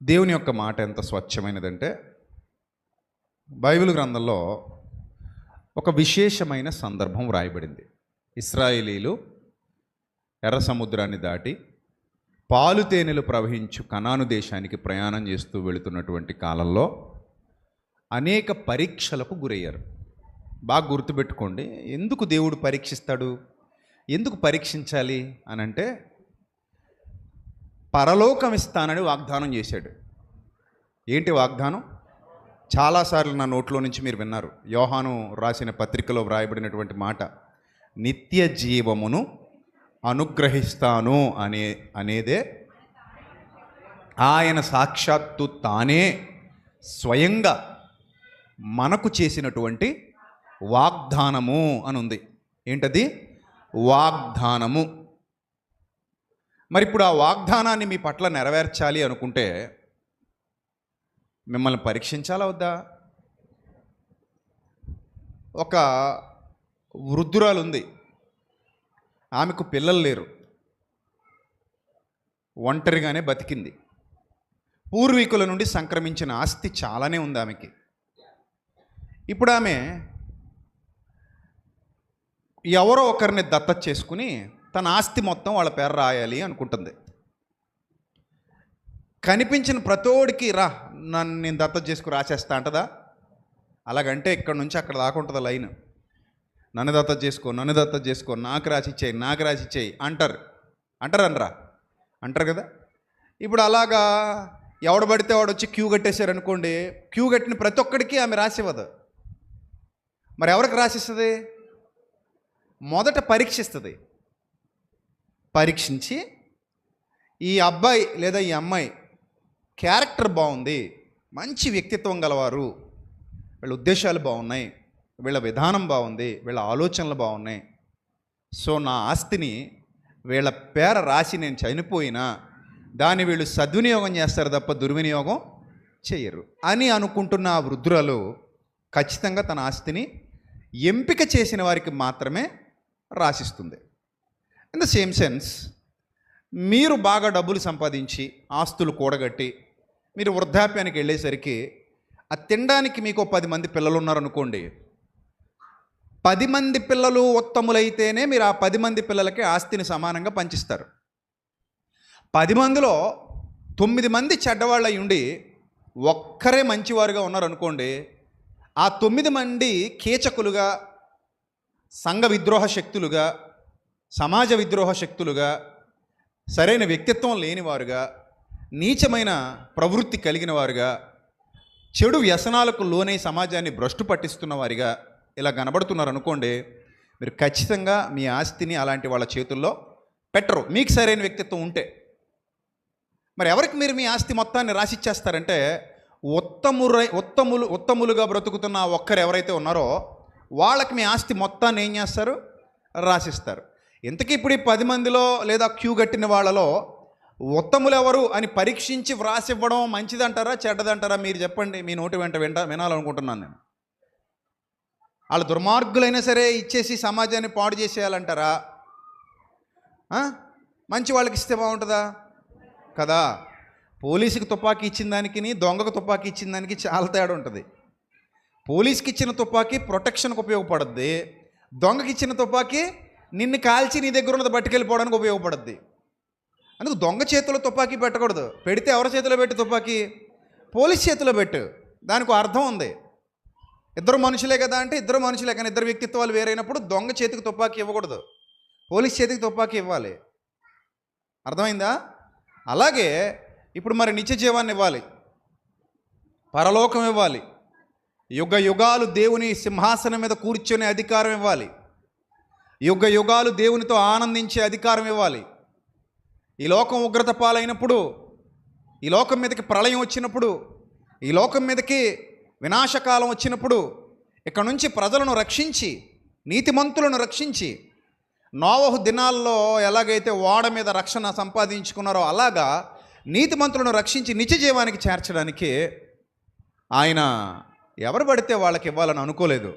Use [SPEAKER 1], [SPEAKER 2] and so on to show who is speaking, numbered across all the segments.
[SPEAKER 1] దేవుని యొక్క మాట ఎంత స్వచ్ఛమైనదంటే బైబిల్ గ్రంథంలో ఒక విశేషమైన సందర్భం వ్రాయబడింది. ఇశ్రాయేలీలు ఎర్ర సముద్రాన్ని దాటి పాలు తేనెలు ప్రవహించు కనాను దేశానికి ప్రయాణం చేస్తూ వెళుతున్నటువంటి కాలంలో అనేక పరీక్షలకు గురయ్యారు. బాగా గుర్తుపెట్టుకోండి, ఎందుకు దేవుడు పరీక్షిస్తాడు, ఎందుకు పరీక్షించాలి అని అంటే పరలోకం ఇస్తానని వాగ్దానం చేశాడు. ఏంటి వాగ్దానం? చాలాసార్లు నా నోట్లో నుంచి మీరు విన్నారు. యోహాను రాసిన పత్రికలో వ్రాయబడినటువంటి మాట, నిత్య జీవమును అనుగ్రహిస్తాను అనేదే ఆయన సాక్షాత్తు తానే స్వయంగా మనకు చేసినటువంటి వాగ్దానము అని ఉంది. ఏంటది? వాగ్దానము. మరి ఇప్పుడు ఆ వాగ్దానాన్ని మీ పట్ల నెరవేర్చాలి అనుకుంటే మిమ్మల్ని పరీక్షించాలా వద్దా? ఒక వృద్ధురాలు ఉంది, ఆమెకు పిల్లలు లేరు, ఒంటరిగానే బతికింది. పూర్వీకుల నుండి సంక్రమించిన ఆస్తి చాలానే ఉంది ఆమెకి. ఇప్పుడు ఆమె ఎవరో ఒకరిని దత్తత చేసుకుని తన ఆస్తి మొత్తం వాళ్ళ పేరు రాయాలి అనుకుంటుంది. కనిపించిన ప్రతోడికి రా నన్ను నేను దత్తత చేసుకుని రాసేస్తా అంటదా? అలాగంటే ఇక్కడ నుంచి అక్కడ దాకా ఉంటుంది లైన్. నన్ను దత్తత చేసుకో, నన్ను దత్తత చేసుకో, నాకు రాసిచ్చేయి, నాకు రాసిచ్చేయి అంటారు. అనరా? అంటారు కదా. ఇప్పుడు అలాగా ఎవడు పడితే వాడు వచ్చి క్యూ కట్టేశారు అనుకోండి, క్యూ కట్టిన ప్రతి ఒక్కడికి ఆమె రాసివ్వదు. మరి ఎవరికి రాసిస్తుంది? మొదట పరీక్షిస్తుంది. పరీక్షించి ఈ అబ్బాయి లేదా ఈ అమ్మాయి క్యారెక్టర్ బాగుంది, మంచి వ్యక్తిత్వం గలవారు, వీళ్ళ ఉద్దేశాలు బాగున్నాయి, వీళ్ళ విధానం బాగుంది, వీళ్ళ ఆలోచనలు బాగున్నాయి, సో నా ఆస్తిని వీళ్ళ పేర రాసి నేను చనిపోయినా దాన్ని వీళ్ళు సద్వినియోగం చేస్తారు తప్ప దుర్వినియోగం చేయరు అని అనుకుంటున్న ఆ వృద్ధురాలు ఖచ్చితంగా తన ఆస్తిని ఎంపిక చేసిన వారికి మాత్రమే రాసిస్తుంది. ఇన్ ద సేమ్ సెన్స్, మీరు బాగా డబ్బులు సంపాదించి ఆస్తులు కూడగట్టి మీరు వృద్ధాప్యానికి వెళ్ళేసరికి ఆ తినడానికి మీకు 10 మంది పిల్లలు ఉన్నారనుకోండి, 10 మంది పిల్లలు ఉత్తములైతేనే మీరు ఆ 10 మంది పిల్లలకి ఆస్తిని సమానంగా పంచిస్తారు. 10 మందిలో 9 మంది చెడ్డవాళ్ళు అయి ఉండి ఒక్కరే మంచివారుగా ఉన్నారనుకోండి, ఆ 9 మంది కీచకులుగా, సంఘ విద్రోహ శక్తులుగా, సమాజ విద్రోహ శక్తులుగా, సరైన వ్యక్తిత్వం లేనివారుగా, నీచమైన ప్రవృత్తి కలిగిన వారుగా, చెడు వ్యసనాలకు లోనై సమాజాన్ని భ్రష్టు పట్టిస్తున్న వారిగా ఇలా కనబడుతున్నారు అనుకోండి, మీరు ఖచ్చితంగా మీ ఆస్తిని అలాంటి వాళ్ళ చేతుల్లో పెట్టరు, మీకు సరైన వ్యక్తిత్వం ఉంటే. మరి ఎవరికి మీరు మీ ఆస్తి మొత్తాన్ని రాసిచ్చేస్తారంటే, ఉత్తములుగా బ్రతుకుతున్న ఒక్కరు ఎవరైతే ఉన్నారో వాళ్ళకి మీ ఆస్తి మొత్తాన్ని ఏం చేస్తారు? రాసిస్తారు. ఇంతకీ ఇప్పుడు ఈ 10 మందిలో లేదా క్యూ కట్టిన వాళ్ళలో ఉత్తములు ఎవరు అని పరీక్షించి వ్రాసివ్వడం మంచిదంటారా చెడ్డదంటారా? మీరు చెప్పండి. మీ నోటి వెంట వినాలనుకుంటున్నాను నేను. వాళ్ళు దుర్మార్గులైనా సరే ఇచ్చేసి సమాజాన్ని పాడు చేసేయాలంటారా? మంచి వాళ్ళకి ఇస్తే బాగుంటుందా కదా? పోలీసుకి తుపాకీ ఇచ్చిన దానికి దొంగకు తుపాకీ ఇచ్చిన దానికి చాలా తేడా ఉంటుంది. పోలీస్కి ఇచ్చిన తుపాకీ ప్రొటెక్షన్కి ఉపయోగపడుద్ది, దొంగకి ఇచ్చిన తుపాకీ నిన్ను కాల్చి నీ దగ్గర ఉన్నది పట్టుకెళ్ళిపోవడానికి ఉపయోగపడుద్ది. అందుకు దొంగ చేతిలో తుపాకీ పెట్టకూడదు. పెడితే ఎవరి చేతిలో పెట్టి తుపాకీ? పోలీస్ చేతిలో పెట్టు. దానికి అర్థం ఉంది. ఇద్దరు మనుషులే కదా అంటే ఇద్దరు మనుషులే, కానీ ఇద్దరు వ్యక్తిత్వాలు వేరైనప్పుడు దొంగ చేతికి తుపాకీ ఇవ్వకూడదు, పోలీస్ చేతికి తుపాకీ ఇవ్వాలి. అర్థమైందా? అలాగే ఇప్పుడు మరి నిత్య జీవాన్ని ఇవ్వాలి, పరలోకం ఇవ్వాలి, యుగ యుగాలు దేవుని సింహాసనం మీద కూర్చొనే అధికారం ఇవ్వాలి, యుగ యుగాలు దేవునితో ఆనందించే అధికారం ఇవ్వాలి. ఈ లోకం ఉగ్రత పాలైనప్పుడు, ఈ లోకం మీదకి ప్రళయం వచ్చినప్పుడు, ఈ లోకం మీదకి వినాశకాలం వచ్చినప్పుడు ఇక్కడ నుంచి ప్రజలను రక్షించి, నీతిమంతులను రక్షించి, నోవహు దినాల్లో ఎలాగైతే ఓడ మీద రక్షణ సంపాదించుకున్నారో అలాగా నీతిమంతులను రక్షించి నిత్య జీవానికి చేర్చడానికి ఆయన ఎవరు పడితే వాళ్ళకి ఇవ్వాలని అనుకోలేదు,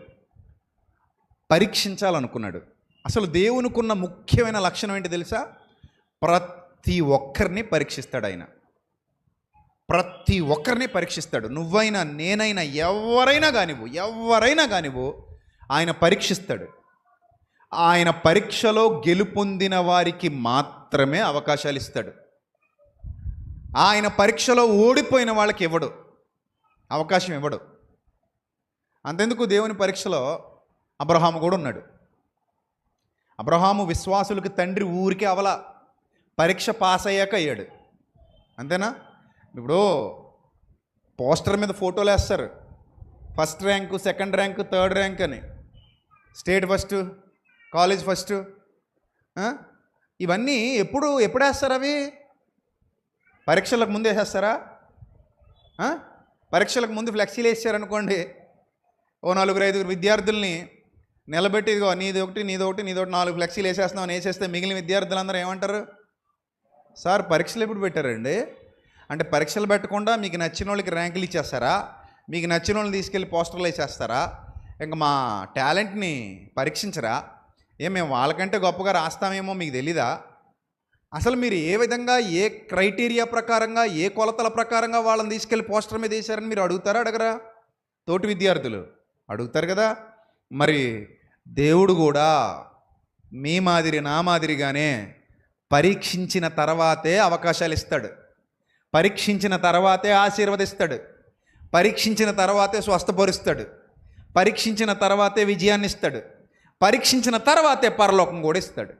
[SPEAKER 1] పరీక్షించాలనుకున్నాడు. అసలు దేవునికున్న ముఖ్యమైన లక్షణం ఏంటి తెలుసా? ప్రతి ఒక్కరిని పరీక్షిస్తాడు ఆయన. ప్రతి ఒక్కరిని పరీక్షిస్తాడు. నువ్వైనా నేనైనా ఎవరైనా కానివ్వు ఆయన పరీక్షిస్తాడు. ఆయన పరీక్షలో గెలుపొందిన వారికి మాత్రమే అవకాశాలు ఇస్తాడు. ఆయన పరీక్షలో ఓడిపోయిన వాళ్ళకి ఇవ్వడు, అవకాశం ఇవ్వడు. అంతెందుకు, దేవుని పరీక్షలో అబ్రహాము కూడా ఉన్నాడు. అబ్రహాము విశ్వాసులకు తండ్రి ఊరికే అవల, పరీక్ష పాస్ అయ్యాక అయ్యాడు. అంతేనా? ఇప్పుడు పోస్టర్ మీద ఫోటోలు వేస్తారు, first rank, second rank, third rank అని, స్టేట్ ఫస్ట్, కాలేజ్ ఫస్ట్. ఇవన్నీ ఎప్పుడు వేస్తారు? అవి పరీక్షలకు ముందు వేసేస్తారా? పరీక్షలకు ముందు ఫ్లెక్సీలు వేసారనుకోండి, ఓ 4-5 విద్యార్థుల్ని నిలబెట్టి, ఇదిగో నీదొకటి 4 ఫ్లెక్సీలు వేసేస్తున్నామని వేసేస్తే మిగిలిన విద్యార్థులందరూ ఏమంటారు? సార్ పరీక్షలు ఎప్పుడు పెట్టారండి? అంటే పరీక్షలు పెట్టకుండా మీకు నచ్చిన వాళ్ళకి ర్యాంకులు ఇచ్చేస్తారా? మీకు నచ్చిన వాళ్ళని తీసుకెళ్ళి పోస్టర్లు వేసేస్తారా? ఇంకా మా టాలెంట్ని పరీక్షించరా? మేము వాళ్ళకంటే గొప్పగా రాస్తామేమో మీకు తెలీదా? అసలు మీరు ఏ విధంగా, ఏ క్రైటీరియా ప్రకారంగా, ఏ కొలతల ప్రకారంగా వాళ్ళని తీసుకెళ్ళి పోస్టర్ మీద వేశారని మీరు అడుగుతారా? అడగరా? తోటి విద్యార్థులు అడుగుతారు కదా. మరి దేవుడు కూడా మీ మాదిరి నా మాదిరిగానే పరీక్షించిన తర్వాతే అవకాశాలు ఇస్తాడు, పరీక్షించిన తర్వాతే ఆశీర్వదిస్తాడు, పరీక్షించిన తర్వాతే స్వస్థపరుస్తాడు, పరీక్షించిన తర్వాతే విజయాన్ని ఇస్తాడు, పరీక్షించిన తర్వాతే పరలోకం కూడా ఇస్తాడు.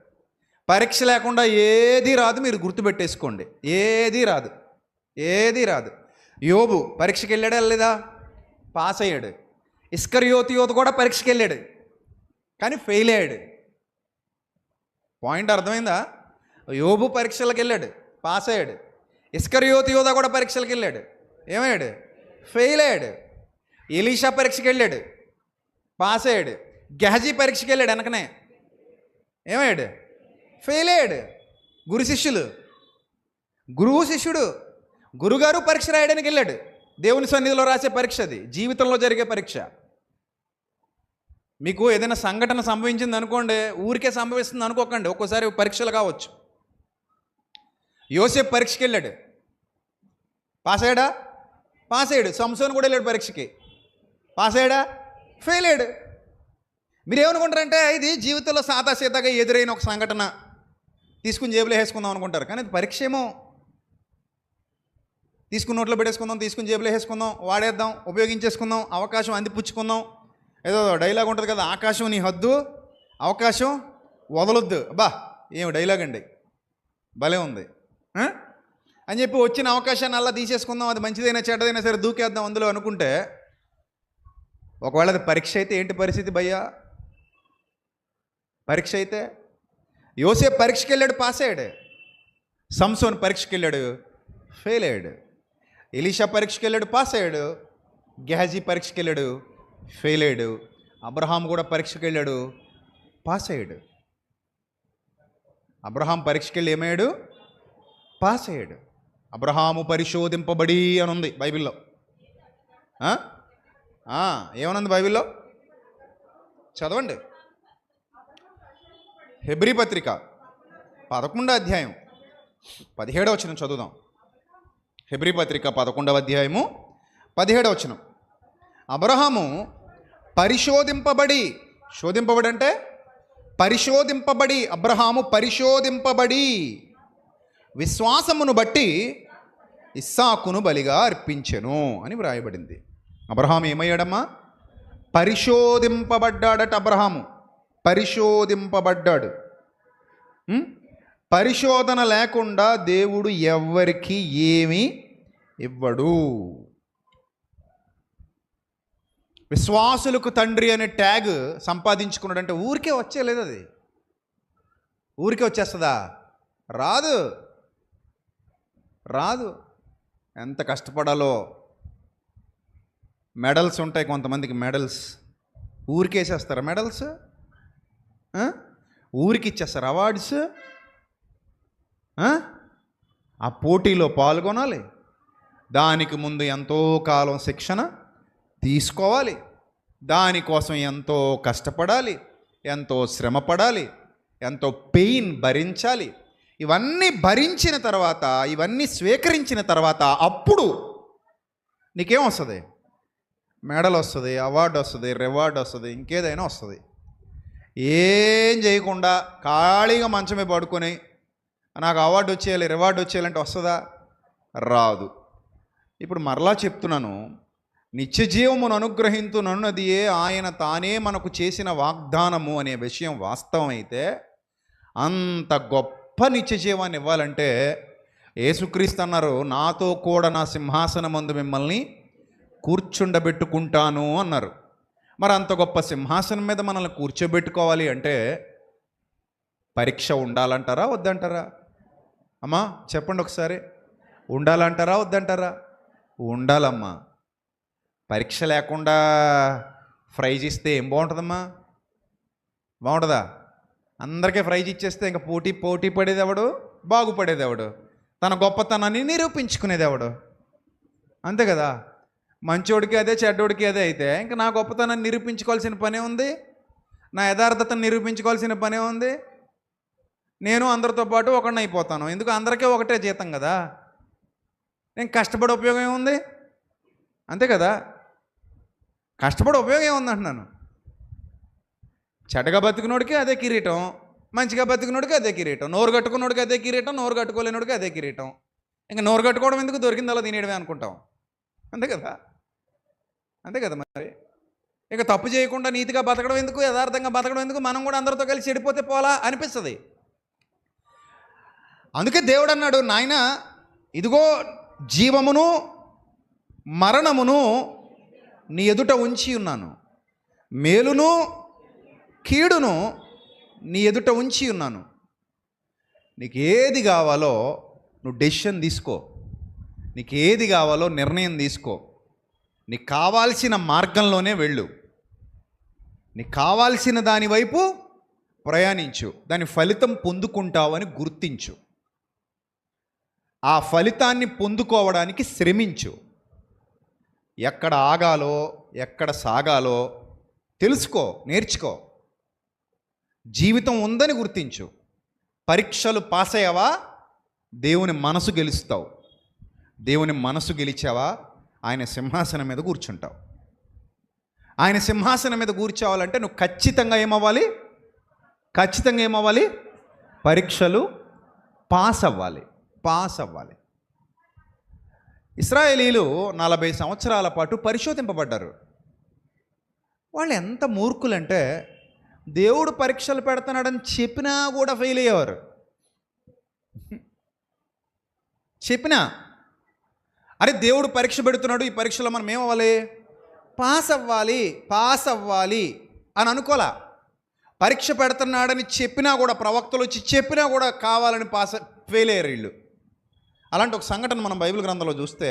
[SPEAKER 1] పరీక్ష లేకుండా ఏది రాదు, మీరు గుర్తుపెట్టేసుకోండి. ఏది రాదు. యోబు పరీక్షకి వెళ్ళాడా లేదా? పాస్ అయ్యాడు. ఇస్కరియోతు కూడా పరీక్షకి వెళ్ళాడు, కానీ ఫెయిల్ అయ్యాడు. పాయింట్ అర్థమైందా? యోబు పరీక్షలకు వెళ్ళాడు, పాస్ అయ్యాడు. ఇస్కరియోతు కూడా పరీక్షలకు వెళ్ళాడు, ఏమయ్యాడు? ఫెయిల్ అయ్యాడు. ఎలీషా పరీక్షకి వెళ్ళాడు, పాస్ అయ్యాడు. గెహజీ పరీక్షకి వెళ్ళాడు, వెనకనే ఏమయ్యాడు? ఫెయిల్ అయ్యాడు. గురువు శిష్యుడు, గురుగారు పరీక్ష రాయడానికి వెళ్ళాడు. దేవుని సన్నిధిలో రాసే పరీక్ష, అది జీవితంలో జరిగే పరీక్ష. మీకు ఏదైనా సంఘటన సంభవించింది అనుకోండి, ఊరికే సంభవిస్తుంది అనుకోకండి, ఒక్కోసారి పరీక్షలు కావచ్చు. యోసేపు పరీక్షకి వెళ్ళాడు, పాస్ అయ్యాడా? పాస్ అయ్యాడు. సంసోన్ కూడా వెళ్ళాడు పరీక్షకి, పాస్ అయ్యాడా? ఫెయిల్ అయ్యాడు. మీరు ఏమనుకుంటారంటే ఇది జీవితంలో సాదాసీదాగా ఎదురైన ఒక సంఘటన, తీసుకుని జేబులో వేసుకుందాం అనుకుంటారు. కానీ అది పరీక్ష ఏమో. తీసుకుని నోట్లో పెట్టేసుకుందాం, తీసుకుని జేబులో వేసుకుందాం, వాడేద్దాం, ఉపయోగించేసుకుందాం, అవకాశం అందిపుచ్చుకుందాం. ఏదో డైలాగ్ ఉంటుంది కదా, ఆకాశం నీ హద్దు, అవకాశం వదలొద్దు. అబ్బా, ఏమి డైలాగ్ అండి, భలే ఉంది అని చెప్పి వచ్చిన అవకాశాన్ని అలా తీసేసుకుందాం, అది మంచిదైనా చెడ్డదైనా సరే దూకేద్దాం అందులో అనుకుంటే, ఒకవేళ అది పరీక్ష అయితే ఏంటి పరిస్థితి భయ్యా? పరీక్ష అయితే యోసేపు పరీక్షకి వెళ్ళాడు, పాస్ అయ్యాడు. సంసోన్ పరీక్షకి వెళ్ళాడు, ఫెయిల్ అయ్యాడు. ఎలీషా పరీక్షకి వెళ్ళాడు, పాస్ అయ్యాడు. గెహజీ పరీక్షకి వెళ్ళాడు, ఫెయిల్ అయ్యాడు. అబ్రహాం కూడా పరీక్షకి వెళ్ళాడు, పాస్ అయ్యాడు. అబ్రహాం పరీక్షకి వెళ్ళి ఏమయ్యాడు? పాస్ అయ్యాడు. అబ్రహాము పరిశోధింపబడి అని ఉంది బైబిల్లో. ఏమనుంది బైబిల్లో? చదవండి. హెబ్రీ పత్రిక 11వ అధ్యాయం 17వ వచనం చదువుదాం. హెబ్రీ పత్రిక 11వ అధ్యాయము 17వ వచనం. అబ్రహాము పరిశోధింపబడి, శోధింపబడి అంటే పరిశోధింపబడి, అబ్రహాము పరిశోధింపబడి విశ్వాసమును బట్టి ఇస్సాకును బలిగా అర్పించెను అని వ్రాయబడింది. అబ్రహాము ఏమయ్యాడమ్మా? పరిశోధింపబడ్డాడట. అబ్రహాము పరిశోధింపబడ్డాడు. పరిశోధన లేకుండా దేవుడు ఎవ్వరికి ఏమీ ఇవ్వడు. విశ్వాసులకు తండ్రి అనే ట్యాగ్ సంపాదించుకున్నాడంటే ఊరికే వచ్చేలేదు, అది ఊరికే వచ్చేస్తుందా? రాదు. ఎంత కష్టపడాలో. మెడల్స్ ఉంటాయి కొంతమందికి, మెడల్స్ ఊరికేసేస్తారా? మెడల్స్ ఊరికి ఇచ్చేస్తారు. అవార్డ్స్ ఆ పోటీలో పాల్గొనాలి, దానికి ముందు ఎంతో కాలం శిక్షణ తీసుకోవాలి, దానికోసం ఎంతో కష్టపడాలి, ఎంతో శ్రమ పడాలి, ఎంతో పెయిన్ భరించాలి. ఇవన్నీ భరించిన తర్వాత, ఇవన్నీ స్వీకరించిన తర్వాత అప్పుడు నీకేం వస్తుంది? మెడల్ వస్తుంది, అవార్డు వస్తుంది, రివార్డు వస్తుంది, ఇంకేదైనా వస్తుంది. ఏం చేయకుండా ఖాళీగా మంచమే పడుకొని నాకు అవార్డు వచ్చేయాలి, రివార్డు వచ్చేయాలంటే వస్తుందా? రాదు. ఇప్పుడు మరలా చెప్తున్నాను, నిత్య జీవమును అనుగ్రహించునన్నది ఆయన తానే మనకు చేసిన వాగ్దానము అనే విషయం వాస్తవమైతే, అంత గొప్ప నిత్య జీవాన్ని ఇవ్వాలంటే యేసుక్రీస్తు అన్నారు, నాతో కూడా నా సింహాసనమందు మిమ్మల్ని కూర్చుండబెట్టుకుంటాను అన్నారు. మరి అంత గొప్ప సింహాసనం మీద మనల్ని కూర్చోబెట్టుకోవాలి అంటే పరీక్ష ఉండాలంటారా వద్దంటారా? అమ్మా చెప్పండి ఒకసారి, ఉండాలంటారా వద్దంటారా? ఉండాలమ్మా. పరీక్ష లేకుండా ప్రైజ్ ఇస్తే ఏం బాగుంటుందమ్మా? బాగుంటుందా? అందరికీ ప్రైజ్ ఇచ్చేస్తే ఇంకా పోటీ పడేది ఎవడు? బాగుపడేది ఎవడు? తన గొప్పతనాన్ని నిరూపించుకునేది ఎవడు? అంతే కదా. మంచోడికి అదే, చెడ్డోడికి అదే అయితే ఇంకా నా గొప్పతనాన్ని నిరూపించుకోవాల్సిన పనే ఉంది, నా యథార్థతను నిరూపించుకోవాల్సిన పనే ఉంది. నేను అందరితో పాటు ఒకడిని అయిపోతాను. ఎందుకు? అందరికీ ఒకటే జీతం కదా. నేను కష్టపడే ఉపయోగం ఏముంది? అంతే కదా. కష్టపడే ఉపయోగం ఏముంది అంటున్నాను. చెడ్డగా బతికినోడికి అదే కిరీటం, మంచిగా బతికినోడికి అదే కిరీటం, నోరు కట్టుకున్నోడికి అదే కిరీటం, నోరు కట్టుకోలేనోడికి అదే కిరీటం. ఇంకా నోరు కట్టుకోవడం ఎందుకు? దొరికింది అలా తినేయడమే అనుకుంటాం. అంతే కదా. అంతే కదా. మరి ఇక తప్పు చేయకుండా నీతిగా బతకడం ఎందుకు? యథార్థంగా బతకడం ఎందుకు? మనం కూడా అందరితో కలిసి చెడిపోతే పోలా అనిపిస్తుంది. అందుకే దేవుడు అన్నాడు, నాయన ఇదిగో జీవమును మరణమును నీ ఎదుట ఉంచి ఉన్నాను, మేలును కీడును నీ ఎదుట ఉంచి ఉన్నాను. నీకు ఏది కావాలో నువ్వు డెసిషన్ తీసుకో, నీకు ఏది కావాలో నిర్ణయం తీసుకో, నీకు కావాల్సిన మార్గంలోనే వెళ్ళు, నీకు కావాల్సిన దాని వైపు ప్రయాణించు, దాని ఫలితం పొందుకుంటావని గుర్తించు, ఆ ఫలితాన్ని పొందుకోవడానికి శ్రమించు. ఎక్కడ ఆగాలో ఎక్కడ సాగాలో తెలుసుకో, నేర్చుకో. జీవితం ఉందని గుర్తించు. పరీక్షలు పాస్ అయ్యావా? దేవుని మనసు గెలుస్తావు. దేవుని మనసు గెలిచావా? ఆయన సింహాసనం మీద కూర్చుంటావు. ఆయన సింహాసనం మీద కూర్చోవాలంటే నువ్వు ఖచ్చితంగా ఏమవ్వాలి? ఖచ్చితంగా ఏమవ్వాలి? పరీక్షలు పాస్ అవ్వాలి. ఇశ్రాయేలీలు 40 సంవత్సరాల పాటు పరిశోధింపబడ్డారు. వాళ్ళు ఎంత మూర్ఖులంటే దేవుడు పరీక్షలు పెడుతున్నాడని చెప్పినా కూడా ఫెయిల్ అయ్యేవారు. చెప్పినా, అరే దేవుడు పరీక్ష పెడుతున్నాడు, ఈ పరీక్షలో మనం ఏమవ్వాలి? పాస్ అవ్వాలి అని అనుకోలా. పరీక్ష పెడుతున్నాడని చెప్పినా కూడా, ప్రవక్తలు వచ్చి చెప్పినా కూడా కావాలని ఫెయిల్ అయ్యారు వీళ్ళు. అలాంటి ఒక సంఘటన మనం బైబిల్ గ్రంథంలో చూస్తే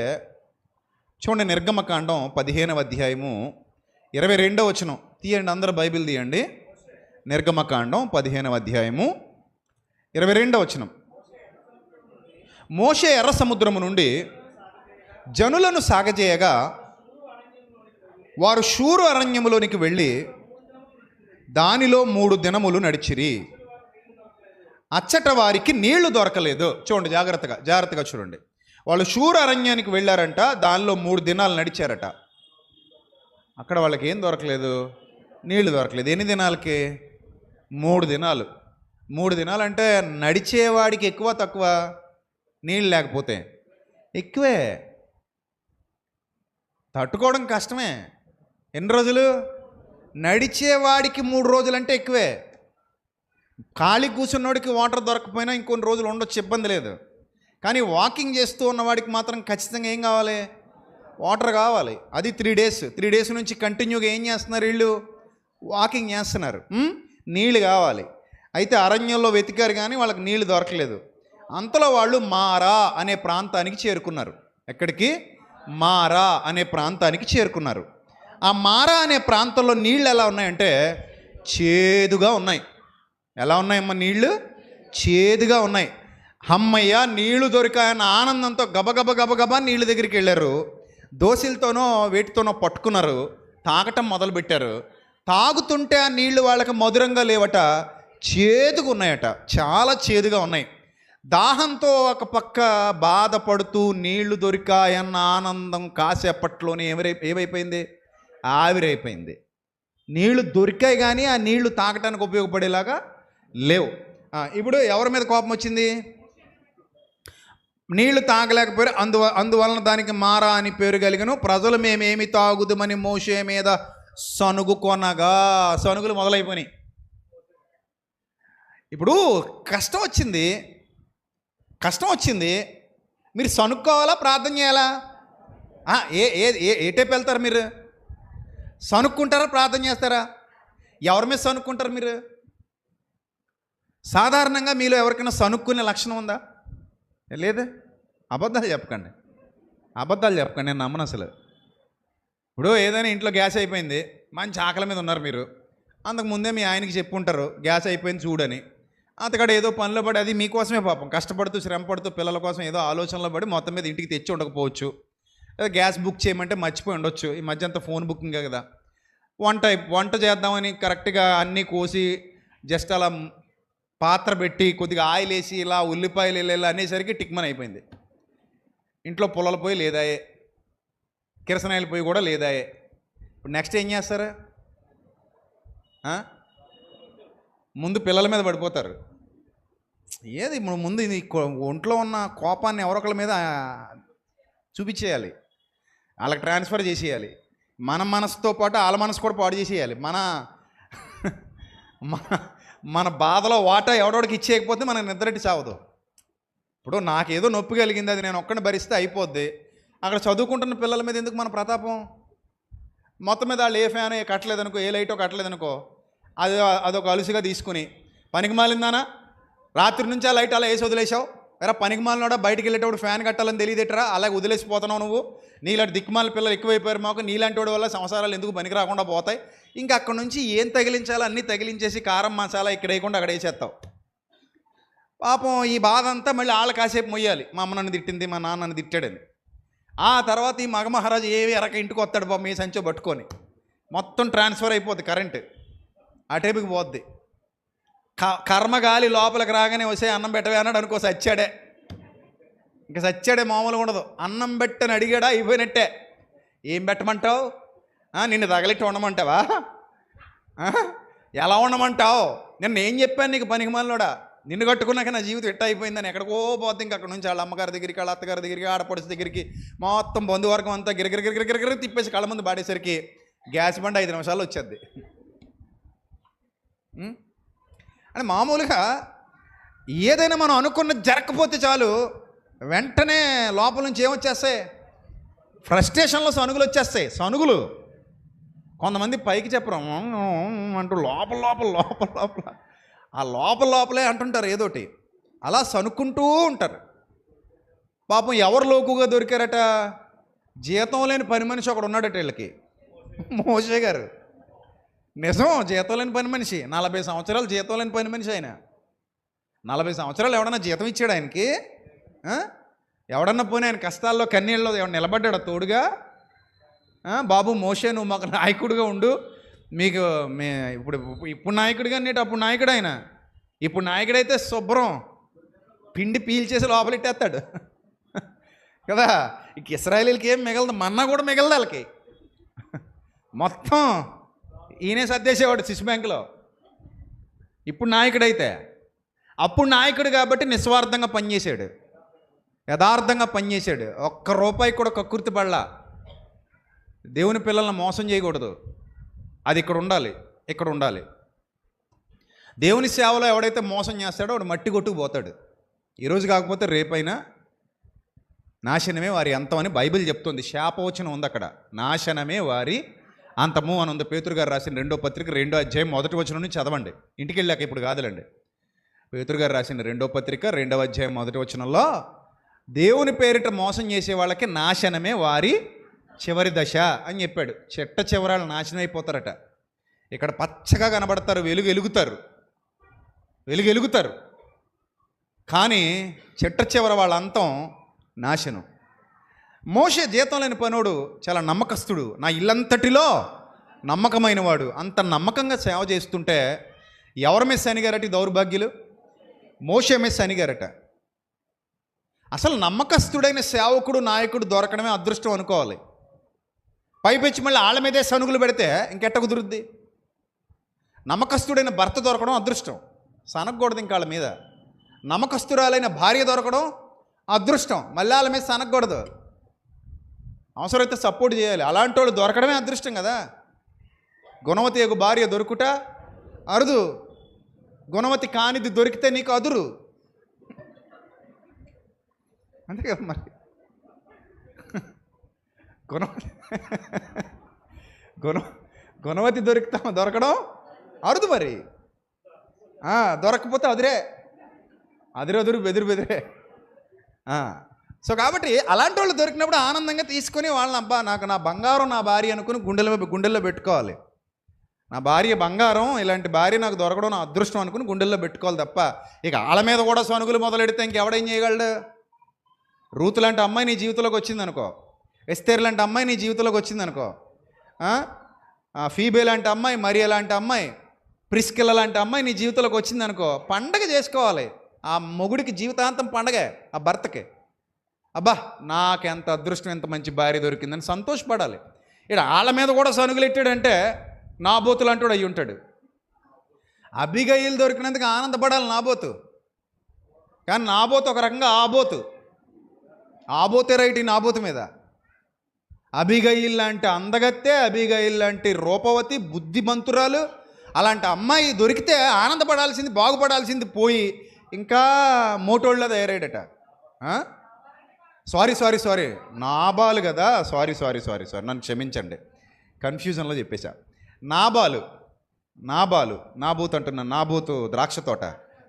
[SPEAKER 1] చూడండి. నిర్గమకాండం 15వ అధ్యాయము 22వ వచనం తీయండి, అందరూ బైబిల్ తీయండి. నిర్గమకాండం 15వ అధ్యాయము 22వ వచనం. మోషే ఎర్ర సముద్రము నుండి జనులను సాగజేయగా వారు షూరు అరణ్యములోనికి వెళ్ళి దానిలో 3 దినములు నడిచిరి. అచ్చట వారికి నీళ్లు దొరకలేదు. చూడండి, జాగ్రత్తగా చూడండి. వాళ్ళు షూరు అరణ్యానికి వెళ్ళారంట, దానిలో 3 దినాలు నడిచారట. అక్కడ వాళ్ళకి ఏం దొరకలేదు? నీళ్లు దొరకలేదు. ఎన్ని దినాలకి? 3 దినాలు. 3 దినాలు అంటే నడిచేవాడికి ఎక్కువ తక్కువ? నీళ్ళు లేకపోతే ఎక్కువే. తట్టుకోవడం కష్టమే. ఎన్ని రోజులు? నడిచేవాడికి 3 రోజులు అంటే ఎక్కువే. ఖాళీ కూర్చున్నోడికి వాటర్ దొరకపోయినా ఇంకొన్ని రోజులు ఉండొచ్చు, ఇబ్బంది లేదు. కానీ వాకింగ్ చేస్తూ ఉన్నవాడికి మాత్రం ఖచ్చితంగా ఏం కావాలి? వాటర్ కావాలి. అది 3 డేస్. 3 డేస్ నుంచి కంటిన్యూగా ఏం చేస్తున్నారు వీళ్ళు? వాకింగ్ చేస్తున్నారు. నీళ్ళు కావాలి. అయితే అరణ్యంలో వెతికారు కానీ వాళ్ళకి నీళ్లు దొరకలేదు. అంతలో వాళ్ళు మారా అనే ప్రాంతానికి చేరుకున్నారు. ఎక్కడికి? మారా అనే ప్రాంతానికి చేరుకున్నారు. ఆ మారా అనే ప్రాంతంలో నీళ్ళు ఎలా ఉన్నాయంటే చేదుగా ఉన్నాయి. ఎలా ఉన్నాయమ్మా? నీళ్లు చేదుగా ఉన్నాయి. అమ్మయ్య నీళ్లు దొరికాయన్న ఆనందంతో గబగబా నీళ్ళ దగ్గరికి వెళ్ళారు. దోశలతోనో వేటితోనో పట్టుకున్నారు, తాగటం మొదలుపెట్టారు. తాగుతుంటే ఆ నీళ్లు వాళ్ళకి మధురంగా లేవట, చేదుగా ఉన్నాయట, చాలా చేదుగా ఉన్నాయి. దాహంతో ఒక పక్క బాధపడుతూ నీళ్లు దొరికాయన్న ఆనందం కాసేపట్లోనే ఏమైపోయింది? ఆవిరైపోయింది. నీళ్లు దొరికాయి కానీ ఆ నీళ్లు తాగటానికి ఉపయోగపడేలాగా లేవు. ఇప్పుడు ఎవరి మీద కోపం వచ్చింది? నీళ్లు తాగలేకపోయారు, అందువలన దానికి మారా అని పేరు కలిగను. ప్రజలు మేమేమి తాగుదుమని మోషే మీద సనుగు కొనగా, సనుగులు మొదలైపోయినాయి. ఇప్పుడు కష్టం వచ్చింది, మీరు సనుక్కోవాలా, ప్రార్థన చేయాలా? ఏ టైప్ వెళ్తారు మీరు? సనుక్కుంటారా, ప్రార్థన చేస్తారా? ఎవరి మీద సనుక్కుంటారు మీరు? సాధారణంగా మీలో ఎవరికైనా సనుక్కునే లక్షణం ఉందా? లేదు. అబద్ధాలు చెప్పకండి, నేను నమ్మను అసలు. ఇప్పుడు ఏదైనా ఇంట్లో గ్యాస్ అయిపోయింది, మంచి ఆకలి మీద ఉన్నారు మీరు, అంతకుముందే మీ ఆయనకి చెప్పుంటారు గ్యాస్ అయిపోయింది చూడని. అంతకాడ ఏదో పనిలో పడి, అది మీకోసమే పాపం కష్టపడుతూ శ్రమ పడుతూ పిల్లల కోసం ఏదో ఆలోచనలో పడి మొత్తం మీద ఇంటికి తెచ్చి ఉండకపోవచ్చు. గ్యాస్ బుక్ చేయమంటే మర్చిపోయి ఉండొచ్చు. ఈ మధ్య అంతా ఫోన్ బుకింగే కదా. వంట చేద్దామని కరెక్ట్గా అన్నీ కోసి జస్ట్ అలా పాత్ర పెట్టి కొద్దిగా ఆయిల్ వేసి ఇలా ఉల్లిపాయలు ఇలా అనేసరికి టిక్మన్ అయిపోయింది. ఇంట్లో పుల్లల పొయ్యి లేదాయే, కిరసనాయిల పొయ్యి కూడా లేదాయే. ఇప్పుడు నెక్స్ట్ ఏం చేస్తారు? ముందు పిల్లల మీద పడిపోతారు. ఏది ముందు ఇది ఒంట్లో ఉన్న కోపాన్ని ఎవరొకళ్ళ మీద చూపించేయాలి, వాళ్ళకి ట్రాన్స్ఫర్ చేసేయాలి. మన మనసుతో పాటు వాళ్ళ మనసు కూడా పాడు చేసేయాలి. మన బాధలో వాటా ఎవడోడికి ఇచ్చేయకపోతే మనకు నిద్రటి చావదు. ఇప్పుడు నాకేదో నొప్పి కలిగింది, అది నేను ఒక్కడిని భరిస్తే అయిపోద్ది. అక్కడ చదువుకుంటున్న పిల్లల మీద ఎందుకు మన ప్రతాపం? మొత్తం మీద వాళ్ళు ఏ ఫ్యాన్ కట్టలేదనుకో, ఏ లైటో కట్టలేదనుకో, అదొక అలుసుగా తీసుకుని, పనికి మాలిందానా రాత్రి నుంచి ఆ లైట్ అలా వేసి వదిలేసావు, వేరే పనికి మాలినోడా బయటికి వెళ్ళేటప్పుడు ఫ్యాన్ కట్టాలని తెలియదేటరా, అలాగే వదిలేసిపోతున్నావు నువ్వు. నీలాంటి దిక్కుమాల పిల్లలు ఎక్కువైపోయారు మాకు, నీలాంటి వాడి వల్ల సంసారాలు ఎందుకు పనికి రాకుండా పోతాయి. ఇంకా అక్కడ నుంచి ఏం తగిలించాలో అన్నీ తగిలించేసి కారం మసాలా ఇక్కడ వేయకుండా అక్కడ వేసేస్తావు. పాపం ఈ బాధ అంతా మళ్ళీ వాళ్ళ కాసేపు మొయ్యాలి, మా అమ్మ నన్ను తిట్టింది, మా నాన్న నన్ను తిట్టాడని. ఆ తర్వాత ఈ మగమహారాజు ఏవి ఎరక ఇంటికి వస్తాడు పాపం, ఈ సంచో పట్టుకొని, మొత్తం ట్రాన్స్ఫర్ అయిపోద్ది, కరెంటు ఆ టైపుకి పోద్ది. కర్మగాలి లోపలికి రాగానే వస్తే అన్నం పెట్టవే అన్నాడు అనుకో, సచ్చాడే. ఇంకా సచ్చాడే, మామూలుగా ఉండదు. అన్నం పెట్టని అడిగాడా అయిపోయినట్టే. ఏం పెట్టమంటావు? నిన్ను తగలెట్టి ఉండమంటావా? ఎలా ఉండమంటావు? నిన్న ఏం చెప్పాను నీకు పనికి మాలినోడా? నిన్ను కట్టుకున్నాక నా జీవితం ఎట్ట అయిపోయిందని ఎక్కడికో పోద్ది. ఇంకా అక్కడ నుంచి వాళ్ళ అమ్మగారి దగ్గరికి, వాళ్ళ అత్తగారి దగ్గరికి, ఆడపడుచు దగ్గరికి, మొత్తం బంధువర్గం అంతా గిరగిర తిప్పేసి కళ్ళ ముందు పాడేసరికి గ్యాస్ బండి 5 నిమిషాల్లో వచ్చేది. అని మామూలుగా ఏదైనా మనం అనుకున్నది జరగకపోతే చాలు, వెంటనే లోపల నుంచి ఏమొచ్చేస్తాయి? ఫ్రస్ట్రేషన్లో సనుగులు వచ్చేస్తాయి. సనుగులు కొంతమంది పైకి చెప్పరు అంటూ లోపల ఆ లోపలే అంటుంటారు ఏదోటి, అలా సనుక్కుంటూ ఉంటారు. పాపం ఎవరు లోకుగా దొరికారట? జీతం లేని పని మనిషి ఒకడు ఉన్నాడట వీళ్ళకి, మోషే గారు. నిజం, జీతం లేని పని మనిషి, 40 సంవత్సరాలు జీతం లేని పని మనిషి. ఆయన 40 సంవత్సరాలు ఎవడన్నా జీతం ఇచ్చాడు ఆయనకి? ఎవడన్నా పోనీ ఆయన కష్టాల్లో కన్నీళ్ళలో ఎవడు నిలబడ్డాడు తోడుగా? బాబు మోషే, నువ్వు మాకు నాయకుడిగా ఉండు, మీకు ఇప్పుడు నాయకుడిగా నేటి అప్పుడు నాయకుడు ఆయన. ఇప్పుడు నాయకుడైతే శుభ్రం పిండి పీల్చేసి లోపలెట్టేస్తాడు కదా. ఇక ఇశ్రాయేలీలకి ఏం మిగలదు, మన్నా కూడా మిగలదు వాళ్ళకి. మొత్తం ఈయనే సర్దేసేవాడు శిశు బ్యాంకులో. ఇప్పుడు నాయకుడైతే, అప్పుడు నాయకుడు కాబట్టి నిస్వార్థంగా పనిచేశాడు, యథార్థంగా పనిచేశాడు. ₹1 కూడా కక్కుర్తి పడలా. దేవుని పిల్లల్ని మోసం చేయకూడదు, అది ఇక్కడ ఉండాలి. దేవుని సేవలో ఎవడైతే మోసం చేస్తాడో వాడు మట్టి కొట్టుకుపోతాడు. ఈరోజు కాకపోతే రేపైనా నాశనమే వారి అంతం అని బైబిల్ చెప్తుంది. శాపవచనం ఉంది అక్కడ, నాశనమే వారి అంతము అని ఉంది. పేతురు గారు రాసిన 2వ పత్రిక 2వ అధ్యాయం 1వ వచనం నుంచి చదవండి, ఇంటికి వెళ్ళాక, ఇప్పుడు కాదులండి. పేతురు గారు రాసిన 2వ పత్రిక 2వ అధ్యాయం 1వ వచనంలో దేవుని పేరిట మోసం చేసే వాళ్ళకి నాశనమే వారి చివరి దశ అని చెప్పాడు. చెట్ట చివరాలు నాశనం అయిపోతారట. ఇక్కడ పచ్చగా కనబడతారు, వెలుగెలుగుతారు, కానీ చెట్ట చివర వాళ్ళ అంతం నాశనం. మోషే జీతం లేని పనోడు, చాలా నమ్మకస్తుడు, నా ఇల్లంతటిలో నమ్మకమైన వాడు. అంత నమ్మకంగా సేవ చేస్తుంటే ఎవరు మిస్ అనిగారట? దౌర్భాగ్యులు మోషే మిస్ అనిగారట. అసలు నమ్మకస్తుడైన సేవకుడు నాయకుడు దొరకడమే అదృష్టం అనుకోవాలి. పైపెచ్చి మళ్ళీ ఆళ్ళ మీదే సనుగులు పెడితే ఇంకెట్ట కుదురుద్ది? నమ్మకస్తుడైన భర్త దొరకడం అదృష్టం, సనగకూడదు ఇంకా వాళ్ళ మీద. నమ్మకస్తురాలైన భార్య దొరకడం అదృష్టం, మళ్ళీ వాళ్ళ మీద సనగకూడదు. అవసరమైతే సపోర్ట్ చేయాలి. అలాంటి వాళ్ళు దొరకడమే అదృష్టం కదా. గుణవతి యొక్క భార్య దొరుకుట అరుదు, గుణవతి కానిది దొరికితే నీకు అదురు. అంతే కదా మరి. గుణవతి గుణవతి దొరకడం అరుదు మరి. దొరకకపోతే అదురు బెదిరే. సో కాబట్టి అలాంటి వాళ్ళు దొరికినప్పుడు ఆనందంగా తీసుకొని వాళ్ళని, అబ్బా నాకు నా బంగారం నా భార్య అనుకుని గుండెల్లో పెట్టుకోవాలి. నా భార్య బంగారం, ఇలాంటి భార్య నాకు దొరకడం నా అదృష్టం అనుకుని గుండెల్లో పెట్టుకోవాలి తప్ప ఇక వాళ్ళ మీద కూడా సనుగులు మొదలెడితే ఇంకెవడేం చేయగలడు? రూతు లాంటి అమ్మాయి నీ జీవితంలోకి వచ్చిందనుకో, ఎస్తేర్ లాంటి అమ్మాయి నీ జీవితంలోకి వచ్చిందనుకో, ఫీబే లాంటి అమ్మాయి, మరియా లాంటి అమ్మాయి, ప్రిస్కిల్ల లాంటి అమ్మాయి నీ జీవితంలోకి వచ్చిందనుకో, పండగ చేసుకోవాలి. ఆ మొగుడికి జీవితాంతం పండగే, ఆ భర్తకి. అబ్బా నాకెంత అదృష్టం, ఎంత మంచి భార్య దొరికిందని సంతోషపడాలి. ఇక్కడ వాళ్ళ మీద కూడా సనుగులెట్టాడంటే నాబోతులు అంటాడు అయ్యి ఉంటాడు. అబిగయిలు దొరికినందుకు ఆనందపడాలి నాబోతు, కానీ నాబోతు ఒక రకంగా ఆబోతే రైట్. ఈ నాబోతు మీద అబిగయిల్ లాంటి అందగత్తే, అబిగయిల్ లాంటి రూపవతి, బుద్ధిమంతురాలు, అలాంటి అమ్మాయి దొరికితే ఆనందపడాల్సింది, బాగుపడాల్సింది పోయి ఇంకా మోటోళ్ళ తయారాడట. సారీ నాబాలు కదా, సారీ నన్ను క్షమించండి, కన్ఫ్యూజన్లో చెప్పేశా. నాబూత్ అంటున్నాను, నాబూతు ద్రాక్ష తోట.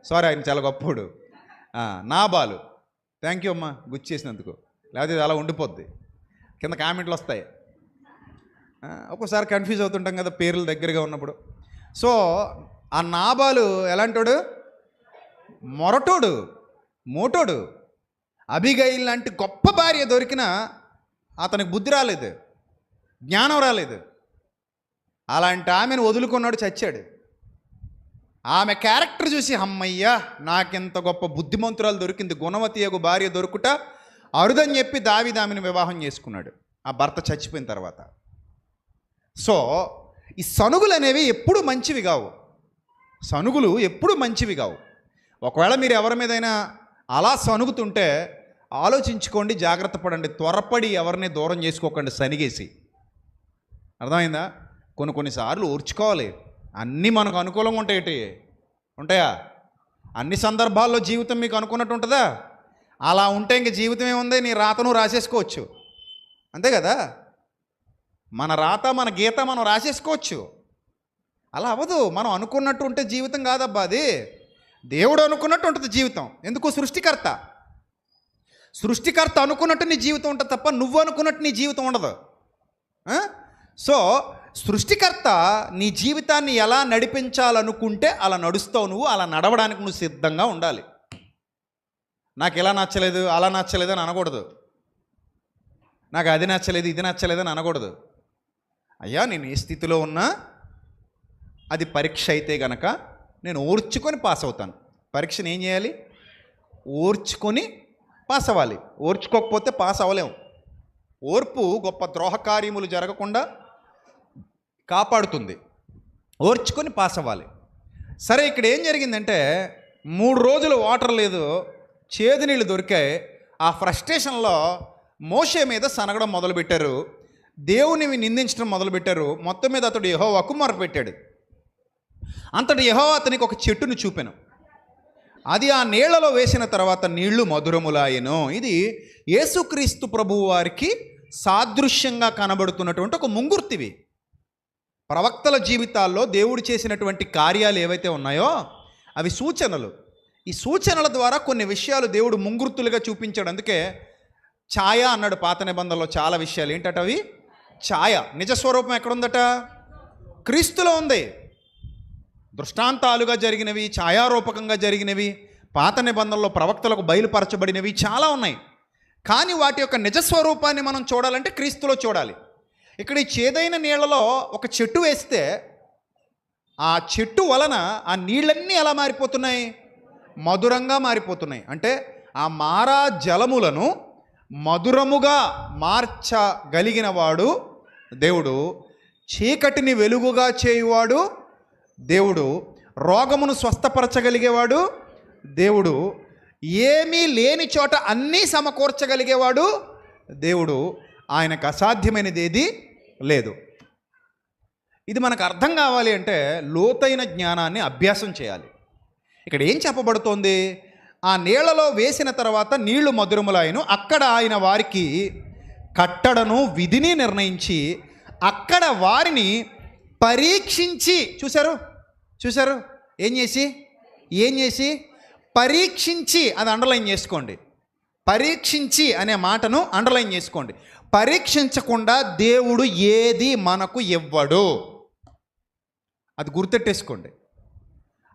[SPEAKER 1] సారీ, ఆయన చాలా గొప్పోడు. నాబాలు, థ్యాంక్ యూ అమ్మా గుర్తు చేసినందుకు, లేకపోతే ఇది అలా ఉండిపోద్ది, కింద కామెంట్లు వస్తాయి. ఒక్కోసారి కన్ఫ్యూజ్ అవుతుంటాం కదా పేర్లు దగ్గరగా ఉన్నప్పుడు. సో ఆ నాబాలు ఎలాంటోడు? మొరటోడు, మోటోడు. అబిగయిల్ లాంటి గొప్ప భార్య దొరికినా అతనికి బుద్ధి రాలేదు, జ్ఞానం రాలేదు. అలాంటి ఆమెను వదులుకున్నాడు, చచ్చాడు. ఆమె క్యారెక్టర్ చూసి అమ్మయ్యా నాకెంత గొప్ప బుద్ధిమంతురాలు దొరికింది, గుణవతి యొక్క భార్య దొరుకుట అరుదని చెప్పి దావీదు ఆమెను వివాహం చేసుకున్నాడు ఆ భర్త చచ్చిపోయిన తర్వాత. సో ఈ సనుగులు అనేవి ఎప్పుడు మంచివి కావు. సనుగులు ఎప్పుడు మంచివి కావు. ఒకవేళ మీరు ఎవరి మీదైనా అలా సనుగుతుంటే ఆలోచించుకోండి, జాగ్రత్త పడండి. త్వరపడి ఎవరిని దూరం చేసుకోకండి సనిగేసి. అర్థమైందా? కొన్నిసార్లు ఓర్చుకోవాలి. అన్నీ మనకు అనుకూలంగా ఉంటాయా? అన్ని సందర్భాల్లో జీవితం మీకు అనుకున్నట్టు ఉంటుందా? అలా ఉంటే ఇంక జీవితం ఏముంది, నీ రాతను రాసేసుకోవచ్చు, అంతే కదా. మన రాత మన గీత మనం రాసేసుకోవచ్చు. అలా అవ్వదు. మనం అనుకున్నట్టు ఉంటే జీవితం కాదబ్బా అది. దేవుడు అనుకున్నట్టు ఉంటుంది జీవితం. ఎందుకు? సృష్టికర్త అనుకున్నట్టు నీ జీవితం ఉంటుంది తప్ప నువ్వు అనుకున్నట్టు నీ జీవితం ఉండదు. సో సృష్టికర్త నీ జీవితాన్ని ఎలా నడిపించాలనుకుంటే అలా నడుస్తావు నువ్వు. అలా నడవడానికి నువ్వు సిద్ధంగా ఉండాలి. నాకు ఇలా నచ్చలేదు, అలా నచ్చలేదు అని అనకూడదు. నాకు అది నచ్చలేదు, ఇది నచ్చలేదు అని అనకూడదు. అయ్యా నేను ఏ స్థితిలో ఉన్నా అది పరీక్ష అయితే గనక నేను ఓర్చుకొని పాస్ అవుతాను. పరీక్షను ఏం చేయాలి? ఓర్చుకొని పాస్ అవ్వాలి. ఓర్చుకోకపోతే పాస్ అవ్వలేము. ఓర్పు గొప్ప ద్రోహకార్యములు జరగకుండా కాపాడుతుంది. ఓర్చుకొని పాస్ అవ్వాలి. సరే, ఇక్కడ ఏం జరిగిందంటే 3 రోజులు వాటర్ లేదు, చేదు నీళ్ళు దొరికాయి. ఆ ఫ్రస్ట్రేషన్లో మోషే మీద సనగడం మొదలుపెట్టారు, దేవుని నిందించడం మొదలుపెట్టారు. మొత్తం మీద అతడు యెహోవాకు మొరపెట్టాడు. అంతటి యెహోవా అతనికి ఒక చెట్టును చూపెను. అది ఆ నీళ్లలో వేసిన తర్వాత నీళ్లు మధురములాయెను. ఇది యేసుక్రీస్తు ప్రభువు వారికి సాదృశ్యంగా కనబడుతున్నటువంటి ఒక ముంగుర్తివి. ప్రవక్తల జీవితాల్లో దేవుడు చేసినటువంటి కార్యాలు ఏవైతే ఉన్నాయో అవి సూచనలు. ఈ సూచనల ద్వారా కొన్ని విషయాలు దేవుడు ముంగుర్తులుగా చూపించాడు. అందుకే ఛాయ అన్నాడు పాత నిబంధనలో. చాలా విషయాలు ఏంటట అవి? ఛాయ. నిజస్వరూపం ఎక్కడుందట? క్రీస్తులో ఉంది. దృష్టాంతాలుగా జరిగినవి, ఛాయారూపకంగా జరిగినవి, పాత నిబంధనలో ప్రవక్తలకు బయలుపరచబడినవి చాలా ఉన్నాయి. కానీ వాటి యొక్క నిజస్వరూపాన్ని మనం చూడాలంటే క్రీస్తులో చూడాలి. ఇక్కడ ఈ చేదైన నీళ్లలో ఒక చెట్టు వేస్తే ఆ చెట్టు వలన ఆ నీళ్ళన్నీ ఎలా మారిపోతున్నాయి? మధురంగా మారిపోతున్నాయి. అంటే ఆ మారా జలములను మధురముగా మార్చగలిగిన వాడు దేవుడు. చీకటిని వెలుగుగా చేయువాడు దేవుడు. రోగమును స్వస్థపరచగలిగేవాడు దేవుడు. ఏమీ లేని చోట అన్నీ సమకూర్చగలిగేవాడు దేవుడు. ఆయనకు అసాధ్యమైనది ఏది లేదు. ఇది మనకు అర్థం కావాలి అంటే లోతైన జ్ఞానాన్ని అభ్యాసం చేయాలి. ఇక్కడ ఏం చెప్పబడుతోంది? ఆ నీళ్లలో వేసిన తర్వాత నీళ్లు మధురములాయను. అక్కడ ఆయన వారికి కట్టడను విధిని నిర్ణయించి అక్కడ వారిని పరీక్షించి, చూశారు ఏం చేసి పరీక్షించి, అది అండర్లైన్ చేసుకోండి. పరీక్షించి అనే మాటను అండర్లైన్ చేసుకోండి. పరీక్షించకుండా దేవుడు ఏది మనకు ఇవ్వడు, అది గుర్తెట్టేసుకోండి.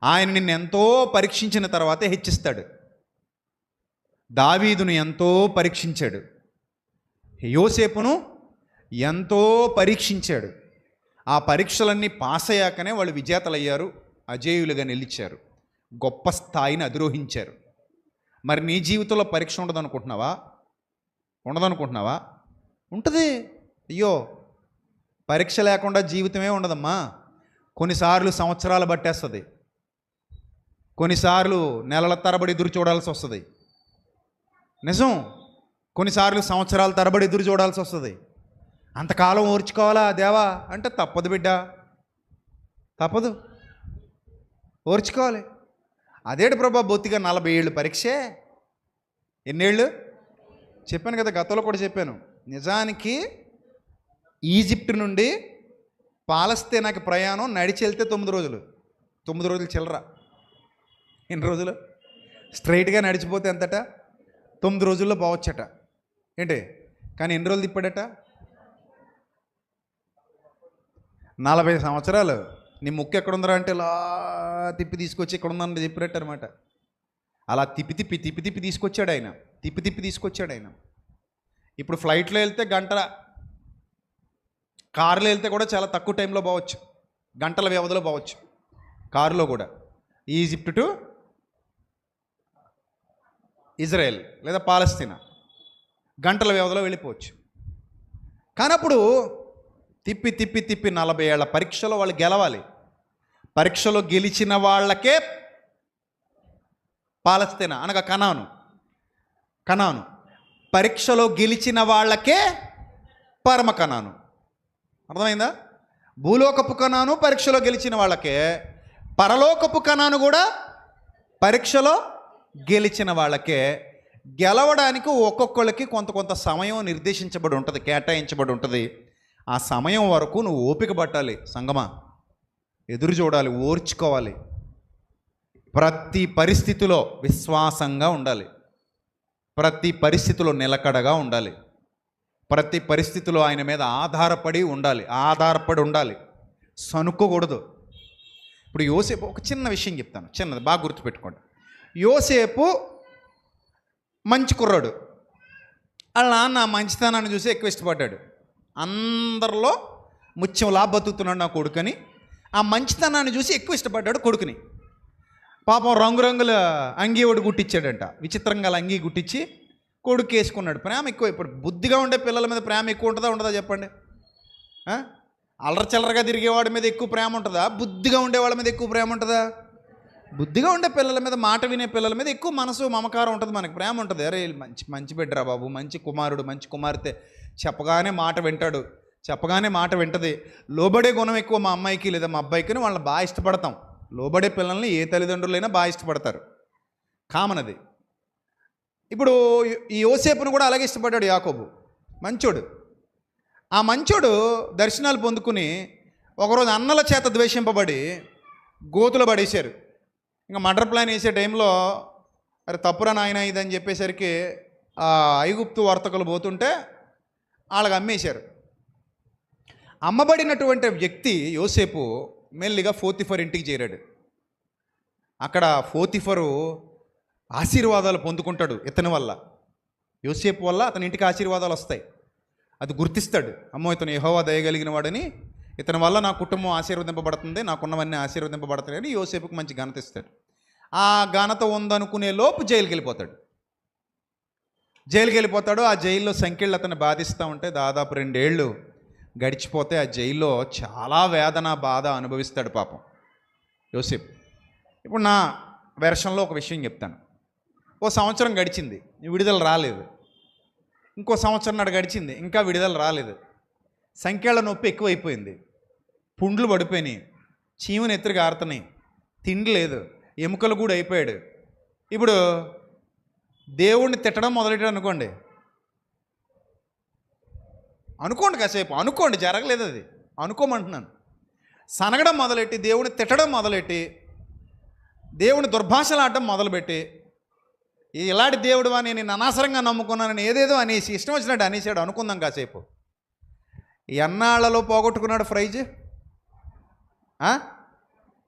[SPEAKER 1] ఆయన నిన్ను ఎంతో పరీక్షించిన తర్వాతే హెచ్చిస్తాడు. దావీదును ఎంతో పరీక్షించాడు, యోసేపును ఎంతో పరీక్షించాడు. ఆ పరీక్షలన్నీ పాస్ అయ్యాకనే వాళ్ళు విజేతలయ్యారు, అజేయులుగా నిలిచారు, గొప్ప స్థాయిని అధిరోహించారు. మరి నీ జీవితంలో పరీక్ష ఉండదనుకుంటున్నావా? ఉంటుంది. అయ్యో, పరీక్ష లేకుండా జీవితమే ఉండదమ్మా. కొన్నిసార్లు సంవత్సరాలు పట్టేస్తుంది, కొన్నిసార్లు నెలల తరబడి ఎదురు చూడాల్సి వస్తుంది. నిజం, కొన్నిసార్లు సంవత్సరాల తరబడి ఎదురు చూడాల్సి వస్తుంది. అంతకాలం ఓర్చుకోవాలా దేవా అంటే తప్పదు బిడ్డ, తప్పదు, ఓర్చుకోవాలి. అదేంటి ప్రభా బొత్తిగా 40 ఏళ్ళు పరీక్షే? ఎన్నేళ్ళు చెప్పాను కదా, గతంలో కూడా చెప్పాను. నిజానికి ఈజిప్ట్ నుండి పాలస్తీనాకి ప్రయాణం నడిచి వెళ్తే 9 రోజులు. 9 రోజులు చిల్లర. ఎన్ని రోజులు? స్ట్రైట్గా నడిచిపోతే ఎంతట? 9 రోజుల్లో పోవచ్చట. ఏంటి కానీ ఎన్ని రోజులు తిప్పాడట? 40 సంవత్సరాలు. నీ ముక్కు ఎక్కడుందరా అంటే ఇలా తిప్పి తీసుకొచ్చి ఇక్కడ ఉందని చెప్పినట్టు అనమాట. అలా తిప్పి తీసుకొచ్చాడు ఆయన. తిప్పి తీసుకొచ్చాడు ఆయన. ఇప్పుడు ఫ్లైట్లో వెళ్తే గంట, కారులో వెళ్తే కూడా చాలా తక్కువ టైంలో పోవచ్చు, గంటల వ్యవధిలో పోవచ్చు. కారులో కూడా ఈజిప్ట్ టు ఇజ్రాయెల్ లేదా పాలస్తీనా గంటల వ్యవధిలో వెళ్ళిపోవచ్చు. కానప్పుడు తిప్పి 40 ఏళ్ల పరీక్షలో వాళ్ళు గెలవాలి. పరీక్షలో గెలిచిన వాళ్ళకే పాలస్తీనా అనగా కనాను. పరీక్షలో గెలిచిన వాళ్ళకే పరమ కనాను. అర్థమైందా? భూలోకపు కనాను పరీక్షలో గెలిచిన వాళ్ళకే, పరలోకపు కనాను కూడా పరీక్షలో గెలిచిన వాళ్ళకే. గెలవడానికి ఒక్కొక్కళ్ళకి కొంత సమయం నిర్దేశించబడి ఉంటుంది, కేటాయించబడి ఉంటుంది. ఆ సమయం వరకు నువ్వు ఓపిక పట్టాలి సంగమా, ఎదురు చూడాలి, ఓర్చుకోవాలి. ప్రతి పరిస్థితిలో విశ్వాసంగా ఉండాలి, ప్రతి పరిస్థితిలో నిలకడగా ఉండాలి, ప్రతి పరిస్థితిలో ఆయన మీద ఆధారపడి ఉండాలి, సనుక్కోకూడదు. ఇప్పుడు యోసేపు, ఒక చిన్న విషయం చెప్తాను, చిన్నది బాగా గుర్తుపెట్టుకోండి. యోసేపు మంచి కుర్రాడు. వాళ్ళ నాన్న మంచితనాన్ని చూసి ఎక్కువ ఇష్టపడ్డాడు. అందరిలో ముత్యంలా బతుకుతున్నాడు నా కొడుకని, ఆ మంచితనాన్ని చూసి ఎక్కువ ఇష్టపడ్డాడు కొడుకుని. పాపం రంగురంగుల అంగీ ఒకటి గుట్టించాడంట, విచిత్రంగా అంగీ గుట్టించి కొడుకు వేసుకున్నాడు. ప్రేమ ఎక్కువ. ఇప్పుడు బుద్ధిగా ఉండే పిల్లల మీద ప్రేమ ఎక్కువ ఉండదా చెప్పండి? అల్లరి చిల్లరగా తిరిగేవాడి మీద ఎక్కువ ప్రేమ ఉంటుందా? బుద్ధిగా ఉండేవాళ్ళ మీద ఎక్కువ ప్రేమ ఉంటుందా? బుద్ధిగా ఉండే పిల్లల మీద, మాట వినే పిల్లల మీద ఎక్కువ మనసు మమకారం ఉంటుంది, మనకి ప్రేమ ఉంటుంది. అరే మంచి బిడ్డరా బాబు, మంచి కుమారుడు, మంచి కుమార్తె, చెప్పగానే మాట వింటది. లోబడే గుణం ఎక్కువ మా అమ్మాయికి లేదా మా అబ్బాయికి, వాళ్ళని బాగా ఇష్టపడతాం. లోబడే పిల్లల్ని ఏ తల్లిదండ్రులైనా బాగా ఇష్టపడతారు, కామన్ అది. ఇప్పుడు ఈ యోసేపును కూడా అలాగే ఇష్టపడ్డాడు యాకోబు, మంచోడు. ఆ మంచోడు దర్శనాలు పొందుకుని ఒకరోజు అన్నల చేత ద్వేషింపబడి గోతులు పడేశారు. ఇంకా మర్డర్ ప్లాన్ వేసే టైంలో అరే తప్పురా నాయన ఇదని చెప్పేసరికి ఆ ఐగుప్తు వర్తకులు పోతుంటే వాళ్ళకి అమ్మేశారు. అమ్మబడినటువంటి వ్యక్తి యోసేపు మెల్లిగా పోతిఫర్ ఇంటికి చేరాడు. అక్కడ పోతిఫరు ఆశీర్వాదాలు పొందుకుంటాడు ఇతని వల్ల, యోసేపు వల్ల అతని ఇంటికి ఆశీర్వాదాలు వస్తాయి. అది గుర్తిస్తాడు, అమ్మో ఇతను యెహోవా దయగలిగిన వాడని, ఇతని వల్ల నా కుటుంబం ఆశీర్వదింపబడుతుంది, నాకున్నవన్నీ ఆశీర్వదింపబడతాయని యోసేపుకు మంచి ఘనత ఇస్తాడు. ఆ ఘనత ఉందనుకునే లోపు జైలుకి వెళ్ళిపోతాడు. జైలుకి వెళ్ళిపోతాడు. ఆ జైల్లో సంఖ్యలు అతన్ని బాధిస్తూ ఉంటే దాదాపు 2 ఏళ్ళు గడిచిపోతే ఆ జైల్లో చాలా వేదన బాధ అనుభవిస్తాడు పాపం యోసేపు. ఇప్పుడు నా వెర్షన్లో ఒక విషయం చెప్తాను. ఓ సంవత్సరం గడిచింది, విడుదల రాలేదు. ఇంకో సంవత్సరం గడిచింది, ఇంకా విడుదల రాలేదు. సంఖ్యల నొప్పి ఎక్కువైపోయింది, పుండ్లు పడిపోయినాయి, చీమని ఎత్తురు గారుతున్నాయి, తిండి లేదు, ఎముకలు కూడా అయిపోయాడు. ఇప్పుడు దేవుణ్ణి తిట్టడం మొదలెట్టాడు అనుకోండి కాసేపు అనుకోండి, జరగలేదు అది, అనుకోమంటున్నాను. సనగడం మొదలెట్టి, దేవుని తిట్టడం మొదలెట్టి, దేవుని దుర్భాషలాడడం మొదలుపెట్టి, ఇలాంటి దేవుడు అని నేను అనవసరంగా నమ్ముకున్నానని ఏదేదో అనేసి ఇష్టం వచ్చినట్టు అనేసాడు అనుకుందాం కాసేపు. ఎన్నాళ్లలో పోగొట్టుకున్నాడు ప్రైజ్?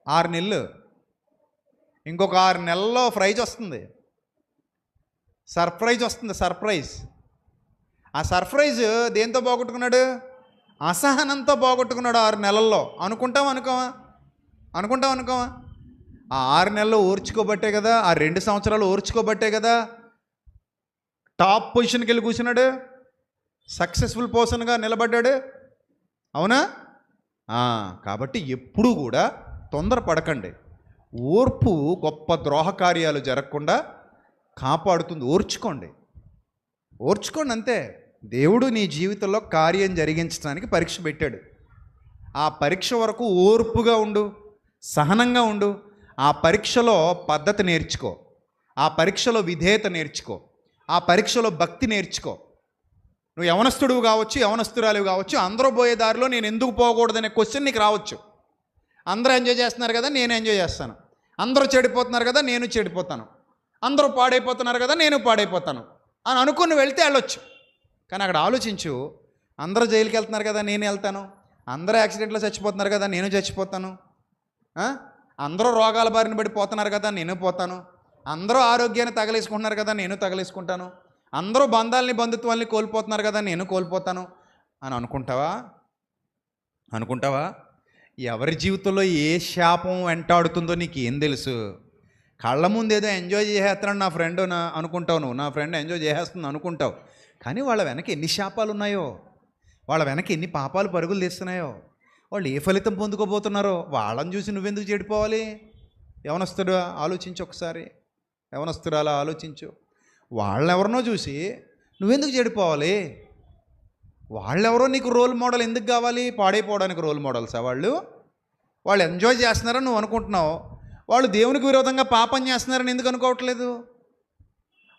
[SPEAKER 1] 6 నెలలు. ఇంకొక 6 నెలల్లో ప్రైజ్ వస్తుంది, సర్ప్రైజ్ వస్తుంది, సర్ప్రైజ్. ఆ సర్ప్రైజ్ దేంతో పోగొట్టుకున్నాడు? అసహనంతో పోగొట్టుకున్నాడు 6 నెలల్లో. అనుకుంటాం అనుకోవా? ఆ 6 నెలలు ఓర్చుకోబట్టే కదా, ఆ 2 సంవత్సరాలు ఓర్చుకోబట్టే కదా టాప్ పొజిషన్కి వెళ్ళి కూర్చున్నాడు, సక్సెస్ఫుల్ పర్సన్గా నిలబడ్డాడు. అవునా? కాబట్టి ఎప్పుడూ కూడా తొందరపడకండి. ఓర్పు గొప్ప ద్రోహ కార్యాలు జరగకుండా కాపాడుతుంది. ఓర్చుకోండి అంతే. దేవుడు నీ జీవితంలో కార్యం జరిగించడానికి పరీక్ష పెట్టాడు. ఆ పరీక్ష వరకు ఓర్పుగా ఉండు, సహనంగా ఉండు. ఆ పరీక్షలో పద్ధతి నేర్చుకో, ఆ పరీక్షలో విధేయత నేర్చుకో, ఆ పరీక్షలో భక్తి నేర్చుకో. నువ్వు యవనస్తుడు కావచ్చు, యవనస్తురాలు కావచ్చు, అందరూ పోయే దారిలో నేను ఎందుకు పోకూడదనే క్వశ్చన్ నీకు రావచ్చు. అందరూ ఎంజాయ్ చేస్తున్నారు కదా, నేను ఎంజాయ్ చేస్తాను. అందరూ చెడిపోతున్నారు కదా, నేను చెడిపోతాను. అందరూ పాడైపోతున్నారు కదా, నేను పాడైపోతాను అని అనుకుని వెళ్తే వెళ్ళొచ్చు. కానీ అక్కడ ఆలోచించు, అందరూ జైలుకి వెళ్తున్నారు కదా, నేను వెళ్తాను. అందరూ యాక్సిడెంట్లో చచ్చిపోతున్నారు కదా, నేను చచ్చిపోతాను. అందరూ రోగాల బారిన పడి పోతున్నారు కదా, నేను పోతాను. అందరూ ఆరోగ్యాన్ని తగలేసుకుంటున్నారు కదా, నేను తగలేసుకుంటాను. అందరూ బంధుత్వాల్ని కోల్పోతున్నారు కదా, నేను కోల్పోతాను అని అనుకుంటావా? ఎవరి జీవితంలో ఏ శాపం వెంటాడుతుందో నీకు ఏం తెలుసు? కళ్ళ ముందు ఏదో ఎంజాయ్ చేసేస్తున్నాడు నా ఫ్రెండ్ అనుకుంటావు, నువ్వు నా ఫ్రెండ్ ఎంజాయ్ చేసేస్తుంది అనుకుంటావు. కానీ వాళ్ళ వెనక ఎన్ని శాపాలు ఉన్నాయో, వాళ్ళ వెనక ఎన్ని పాపాలు పరుగులు తీస్తున్నాయో, వాళ్ళు ఏ ఫలితం పొందుకోబోతున్నారో వాళ్ళని చూసి నువ్వెందుకు చెడిపోవాలి? యవనస్తుడు ఆలోచించు ఒకసారి, యవనస్తురాలా ఆలోచించు. వాళ్ళెవరినో చూసి నువ్వెందుకు చెడిపోవాలి? వాళ్ళెవరో నీకు రోల్ మోడల్ ఎందుకు కావాలి? పాడైపోవడానికి రోల్ మోడల్సా వాళ్ళు ఎంజాయ్ చేస్తున్నారని నువ్వు అనుకుంటున్నావు. వాళ్ళు దేవునికి విరోధంగా పాపం చేస్తున్నారని ఎందుకు అనుకోవట్లేదు?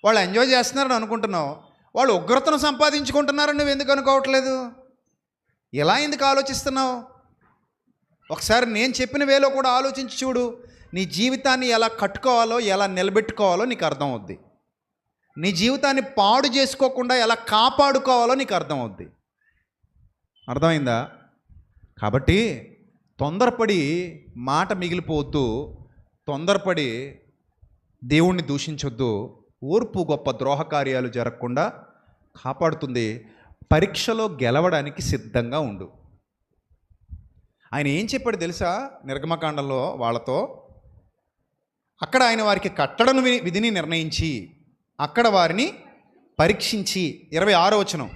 [SPEAKER 1] వాళ్ళు ఎంజాయ్ చేస్తున్నారని అనుకుంటున్నావు, వాళ్ళు ఉగ్రతను సంపాదించుకుంటున్నారని నువ్వు ఎందుకు అనుకోవట్లేదు? ఎలా ఎందుకు ఆలోచిస్తున్నావు? ఒకసారి నేను చెప్పిన వేలో కూడా ఆలోచించి చూడు. నీ జీవితాన్ని ఎలా కట్టుకోవాలో, ఎలా నిలబెట్టుకోవాలో నీకు అర్థమవుద్ది. నీ జీవితాన్ని పాడు చేసుకోకుండా ఎలా కాపాడుకోవాలో నీకు అర్థమవుద్ది. అర్థమైందా? కాబట్టి తొందరపడి మాట మిగిలిపోవద్దు, తొందరపడి దేవుణ్ణి దూషించొద్దు. ఓర్పు గొప్ప ద్రోహ కార్యాలు జరగకుండా కాపాడుతుంది. పరీక్షలో గెలవడానికి సిద్ధంగా ఉండు. ఆయన ఏం చెప్పాడు తెలుసా? నిర్గమకాండంలో వాళ్ళతో, అక్కడ ఆయన వారికి కట్టడను విధిని నిర్ణయించి అక్కడ వారిని పరీక్షించి, 26వ వచనం,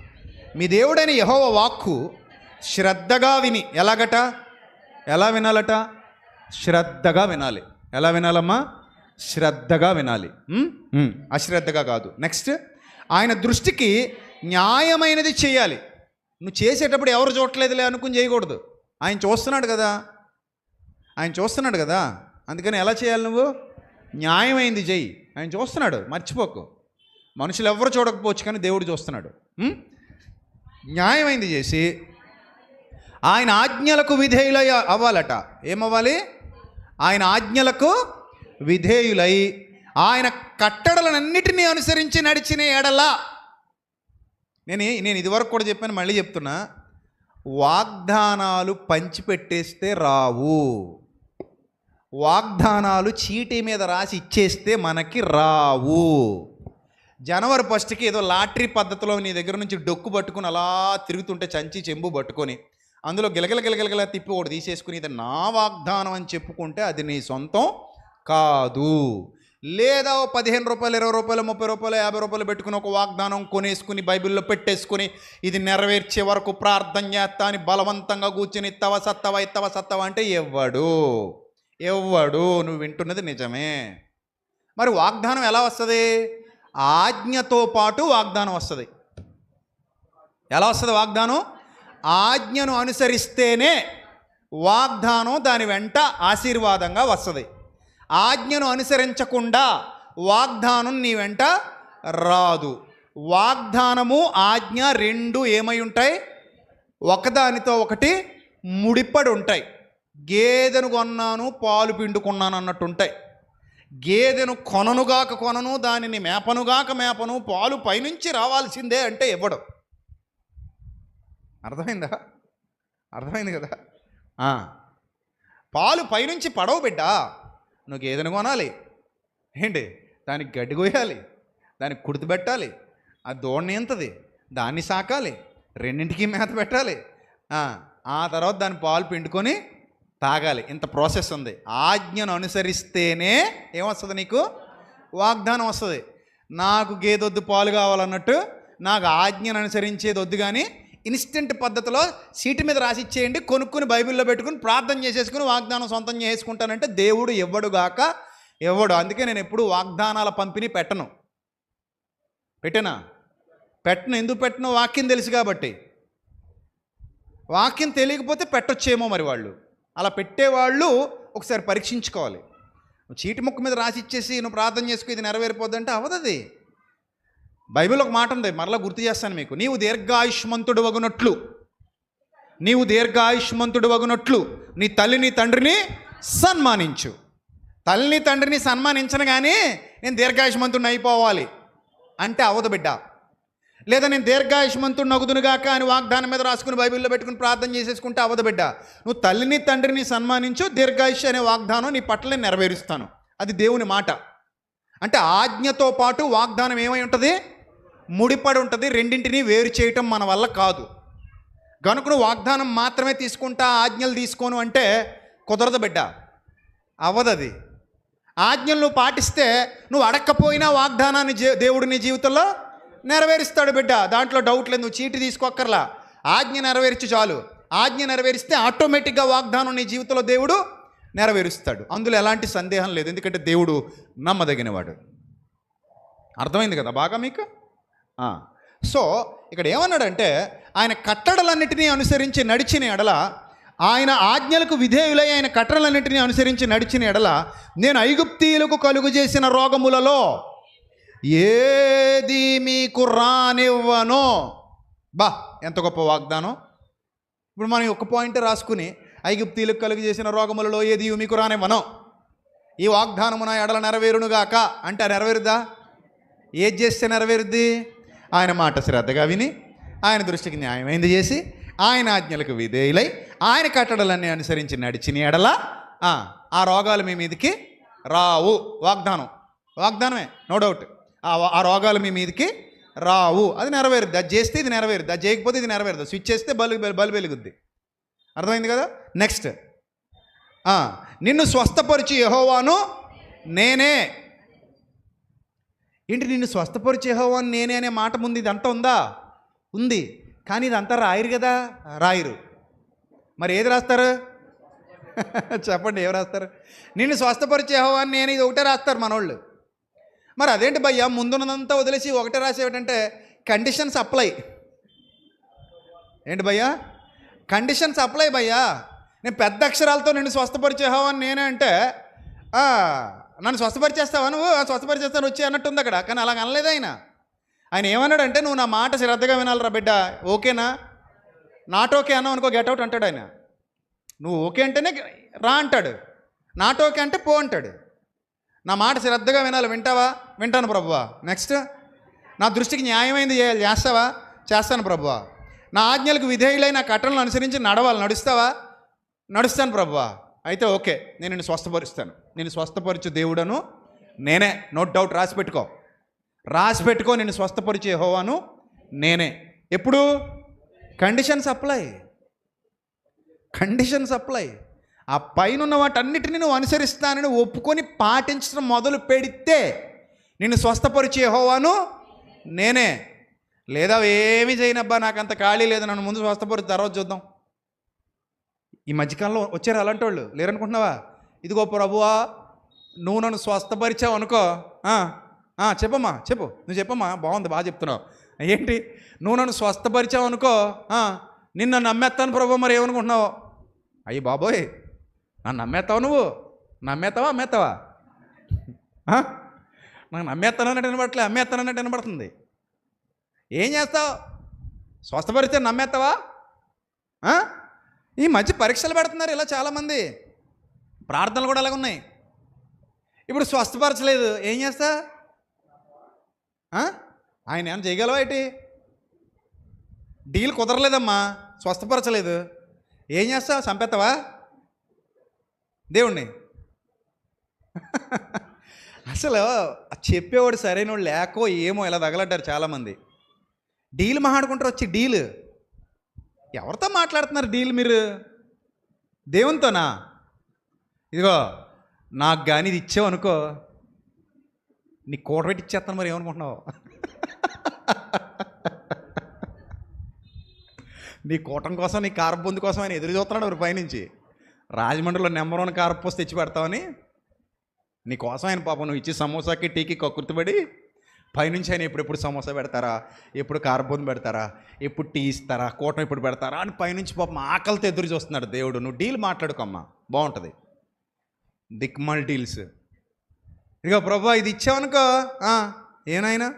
[SPEAKER 1] మీ దేవుడైన యెహోవా వాక్కు శ్రద్ధగా విని, ఎలా వినాలట? శ్రద్ధగా వినాలి. ఎలా వినాలమ్మా? శ్రద్ధగా వినాలి, అశ్రద్ధగా కాదు. నెక్స్ట్, ఆయన దృష్టికి న్యాయమైనది చేయాలి. నువ్వు చేసేటప్పుడు ఎవరు చూడట్లేదులే అనుకుని చేయకూడదు. ఆయన చూస్తున్నాడు కదా, అందుకని ఎలా చేయాలి? నువ్వు న్యాయమైంది చెయ్యి. ఆయన చూస్తున్నాడు, మర్చిపోకు. మనుషులు ఎవరు చూడకపోవచ్చు, కానీ దేవుడు చూస్తున్నాడు. న్యాయమైంది చేసి ఆయన ఆజ్ఞలకు విధేయులై అవ్వాలట. ఏమవ్వాలి? ఆయన ఆజ్ఞలకు విధేయులై ఆయన కట్టడలన్నిటినీ అనుసరించి నడిచిన ఎడలా. నేను ఇదివరకు కూడా చెప్పాను, మళ్ళీ చెప్తున్నా, వాగ్దానాలు పంచిపెట్టేస్తే రావు. వాగ్దానాలు చీటీ మీద రాసి ఇచ్చేస్తే మనకి రావు. జనవరి 1కి ఏదో లాటరీ పద్ధతిలో నీ దగ్గర నుంచి డొక్కు పట్టుకుని అలా తిరుగుతుంటే, చంచి చెంబు పట్టుకొని అందులో గిలగిల తిప్పి ఒకటి తీసేసుకుని ఇది నా వాగ్దానం అని చెప్పుకుంటే అది నీ సొంతం కాదు. లేదా ఓ 15 రూపాయలు, 20 రూపాయలు, 30 రూపాయలు, 50 రూపాయలు పెట్టుకుని ఒక వాగ్దానం కొనేసుకుని బైబిల్లో పెట్టేసుకుని ఇది నెరవేర్చే వరకు ప్రార్థన చేస్తా అని బలవంతంగా కూర్చుని ఇత్తవా సత్తవా అంటే ఎవ్వడు నువ్వు వింటున్నది నిజమే. మరి వాగ్దానం ఎలా వస్తుంది? ఆజ్ఞతో పాటు వాగ్దానం వస్తుంది. ఎలా వస్తుంది వాగ్దానం? ఆజ్ఞను అనుసరిస్తేనే వాగ్దానం దాని వెంట ఆశీర్వాదంగా వస్తుంది. ఆజ్ఞను అనుసరించకుండా వాగ్దానం నీ వెంట రాదు. వాగ్దానము ఆజ్ఞ రెండు ఏమై ఉంటాయి? ఒకదానితో ఒకటి ముడిపడి ఉంటాయి. గేదెను కొన్నాను, పాలు పిండుకున్నాను అన్నట్టు ఉంటాయి. గేదెను కొనను, దానిని మేపను, పాలు పైనుంచి రావాల్సిందే అంటే ఇవ్వడు. అర్థమైంది కదా? పాలు పైనుంచి పడవు బిడ్డ. నువ్వు గేదెను కొనాలి, ఏంటి దానికి గడ్డి కొయ్యాలి, దానికి కుడితి పెట్టాలి, ఆ దూడని ఎంతది దాన్ని సాకాలి, రెండింటికి మేత పెట్టాలి, ఆ తర్వాత దాని పాలు పిండుకొని తాగాలి. ఇంత ప్రాసెస్ ఉంది. ఆజ్ఞను అనుసరిస్తేనే ఏమొస్తుంది? నీకు వాగ్దానం వస్తుంది. నాకు గేదొద్దు పాలు కావాలన్నట్టు నాకు ఆజ్ఞను అనుసరించేది వద్దు, కానీ ఇన్స్టెంట్ పద్ధతిలో సీటు మీద రాసిచ్చేయండి, కొనుక్కుని బైబిల్లో పెట్టుకుని ప్రార్థన చేసేసుకుని వాగ్దానం సొంతం చేసుకుంటానంటే దేవుడు ఇవ్వడుగాక ఇవ్వడు. అందుకే నేను ఎప్పుడు వాగ్దానాల పంపిణీ పెట్టను. ఎందుకు పెట్టను? వాక్యం తెలుసు కాబట్టి. వాక్యం తెలియకపోతే పెట్టొచ్చేమో మరి వాళ్ళు. అలా పెట్టేవాళ్ళు ఒకసారి పరీక్షించుకోవాలి. చీటి ముక్క మీద రాసిచ్చేసి నువ్వు ప్రార్థన చేసుకు ఇది నెరవేరిపోద్దంటే అవదది. బైబిల్ ఒక మాట ఉంది, మరలా గుర్తు చేస్తాను మీకు. నీవు దీర్ఘాయుష్మంతుడు వగునట్లు నీ తల్లిని తండ్రిని సన్మానించు. తల్లిని తండ్రిని సన్మానించను కానీ నేను దీర్ఘాయుష్మంతుడిని అయిపోవాలి అంటే అవదు బిడ్డ. లేదా నేను దీర్ఘాయుష్మంతుడిని అగుదునుగాక అని వాగ్దానం మీద రాసుకుని బైబిల్లో పెట్టుకుని ప్రార్థన చేసేసుకుంటే అవదు బిడ్డ. నువ్వు తల్లిని తండ్రిని సన్మానించు, దీర్ఘాయుష్ అనే వాగ్దానం నీ పట్ల నేను నెరవేరుస్తాను. అది దేవుని మాట. అంటే ఆజ్ఞతో పాటు వాగ్దానం ఏమై ఉంటుంది? ముడిపడి ఉంటుంది. రెండింటినీ వేరు చేయటం మన వల్ల కాదు. గనుక నువ్వు వాగ్దానం మాత్రమే తీసుకుంటా, ఆజ్ఞలు తీసుకోను అంటే కుదరదు బిడ్డ, అవ్వదది. ఆజ్ఞలు నువ్వు పాటిస్తే నువ్వు అడక్కపోయినా వాగ్దానాన్ని దేవుడు నీ జీవితంలో నెరవేరుస్తాడు బిడ్డ. దాంట్లో డౌట్ లేదు. నువ్వు చీటి తీసుకోక్కర్లా, ఆజ్ఞ నెరవేర్చు చాలు. ఆజ్ఞ నెరవేరిస్తే ఆటోమేటిక్గా వాగ్దానం నీ జీవితంలో దేవుడు నెరవేరుస్తాడు. అందులో ఎలాంటి సందేహం లేదు, ఎందుకంటే దేవుడు నమ్మదగినవాడు. అర్థమైంది కదా బాగా మీకు? సో ఇక్కడ ఏమన్నాడంటే, ఆయన కట్టడలన్నిటినీ అనుసరించి నడిచిన ఎడల, ఆయన ఆజ్ఞలకు విధేయులై ఆయన కట్టడలన్నిటినీ అనుసరించి నడిచిన ఎడల, నేను ఐగుప్తీయులకు కలుగు చేసిన రోగములలో ఏది మీకు రానివ్వను. ఎంత గొప్ప వాగ్దానం. ఇప్పుడు మనం ఒక పాయింట్ రాసుకుని ఐగుప్తీయులకు కలుగు చేసిన రోగములలో ఏది మీకు రానివ్వను, ఈ వాగ్దానము నా ఎడల నెరవేరునుగాక అంటే నెరవేరుద్దా? ఏది చేస్తే నెరవేరుద్ది? ఆయన మాట శ్రద్ధగా విని, ఆయన దృష్టికి న్యాయమైంది చేసి, ఆయన ఆజ్ఞలకు విధేయులై, ఆయన కట్టడలన్నీ అనుసరించి నడిచిన ఎడల ఆ రోగాలు మీ మీదకి రావు. వాగ్దానమే, నో డౌట్. ఆ రోగాలు మీ మీదకి రావు. అది నెరవేరుద్ది. అది చేస్తే ఇది నెరవేరుద్ది, అది చేయకపోతే ఇది నెరవేరుద్ది. స్విచ్ చేస్తే బల్బు వెలుగుద్ది. అర్థమైంది కదా? నెక్స్ట్, నిన్ను స్వస్థపరిచి యెహోవాను నేనే. ఏంటి నిన్ను స్వస్థపరిచి యెహోవాను నేనే అనే మాట ముందు ఇదంతా ఉందా? ఉంది. కానీ ఇదంతా రాయరు కదా, రాయరు. మరి ఏది రాస్తారు? చెప్పండి, ఏమి రాస్తారు? నిన్ను స్వస్థపరిచి యెహోవాను నేనే, ఇది ఒకటే రాస్తారు మనోళ్ళు. మరి అదేంటి భయ్యా, ముందున్నదంతా వదిలేసి ఒకటే రాసేటంటే కండిషన్స్ అప్లై. ఏంటి భయ్యా? కండిషన్స్ అప్లై భయ్యా. నేను పెద్ద అక్షరాలతో నిన్ను స్వస్థపరిచే యెహోవాను నేనే అంటే నన్ను స్వస్థపరిచేస్తావా? నువ్వు స్వస్థపరిచేస్తాను వచ్చి అన్నట్టుంది అక్కడ. కానీ అలా అనలేదు ఆయన. ఆయన ఏమన్నాడంటే, నువ్వు నా మాట శ్రద్ధగా వినాలిరా బిడ్డ. ఓకేనా? నాట్ ఓకే అన్నావు అనుకో, గెట్అవుట్ అంటాడు ఆయన. నువ్వు ఓకే అంటేనే రా అంటాడు, నాట్ ఓకే అంటే పో అంటాడు. నా మాట శ్రద్ధగా వినాలి. వింటావా? వింటాను ప్రభువా. నెక్స్ట్, నా దృష్టికి న్యాయమైంది చేయాలి. చేస్తావా? చేస్తాను ప్రభువా. నా ఆజ్ఞలకు విధేయులై నా కట్టలను అనుసరించి నడుస్తావా? నడుస్తాను ప్రభువా. అయితే ఓకే, నేను నిన్ను స్వస్థపరుస్తాను. నేను స్వస్థపరిచే దేవుడను నేనే. నోట్ డౌట్, రాసి పెట్టుకో. నేను స్వస్థపరిచే యెహోవాను నేనే. ఎప్పుడు? Conditions apply. ఆ పైన వాటన్నిటిని నువ్వు అనుసరిస్తానని ఒప్పుకొని పాటించడం మొదలు పెడితే నిన్ను స్వస్థపరిచే యెహోవాను నేనే. లేదా ఏమీ చేయనబ్బా, నాకు అంత ఖాళీ లేదు, నన్ను ముందు స్వస్థపరిచి తర్వాత చూద్దాం. ఈ మధ్యకాలంలో వచ్చారు అలాంటి వాళ్ళు, లేరనుకుంటున్నావా? ఇదిగో ప్రభువా, నువ్వు నన్ను స్వస్థపరిచావు అనుకో. చెప్పమ్మా, చెప్పు, నువ్వు చెప్పమ్మా, బాగుంది, బాగా చెప్తున్నావు. ఏంటి? నువ్వు నన్ను స్వస్థపరిచావు అనుకో, నిన్ను నమ్మేస్తాను ప్రభు. మరి ఏమనుకుంటున్నావు? అయ్యి బాబోయ్, నన్ను నమ్మేస్తావు, నువ్వు నమ్మేస్తావా అమ్మేస్తావా? నాకు నమ్మేస్తానన్నట్టు వినబడట్లే, అమ్మేస్తానన్నట్టు వినబడుతుంది. ఏం చేస్తావు? స్వస్థపరిస్తే నమ్మేస్తావా? ఈ మధ్య పరీక్షలు పెడుతున్నారు ఇలా చాలామంది, ప్రార్థనలు కూడా అలాగ ఉన్నాయి. ఇప్పుడు స్వస్థపరచలేదు, ఏం చేస్తా? ఆయన ఏమైనా చేయగలవా? ఏంటి? డీల్ కుదరలేదమ్మా, స్వస్థపరచలేదు, ఏం చేస్తావు? చంపేస్తావా దేవుణ్ణి? అసలు చెప్పేవాడు సరైనవాడు లేకో ఏమో ఇలా తగలడ్డారు చాలామంది. డీల్ మాట్లాడుకుంటారు వచ్చి. డీల్ ఎవరితో మాట్లాడుతున్నారు? డీల్ మీరు దేవునితోనా? ఇదిగో నాకు కానీ ఇది ఇచ్చావు అనుకో, నీ కూట పెట్టి ఇచ్చేస్తాను. మరి ఏమనుకుంటున్నావు? నీ కూటం కోసం, నీ కారపొందు కోసం ఆయన ఎదురు చూస్తున్నాడు ఎవరి పైనుంచి. రాజమండ్రిలో నెంబర్ 1 కారపోసి తెచ్చి పెడతామని నీ కోసం ఆయన పాపం నువ్వు ఇచ్చి సమోసాకి టీకి కక్కుర్తిపడి పైనుంచి ఆయన ఎప్పుడెప్పుడు సమోసా పెడతారా, ఎప్పుడు కారపొందు పెడతారా, ఎప్పుడు టీ ఇస్తారా, కూటం ఎప్పుడు పెడతారా అని పైనుంచి పాపం ఆకలితో ఎదురు చూస్తున్నాడు దేవుడు. నువ్వు డీల్ మాట్లాడుకోమ్మా, బాగుంటుంది. దిక్మల్ డీల్స్. ఇదిగో ప్రభా ఇది ఇచ్చావనుకో, ఏనాయనా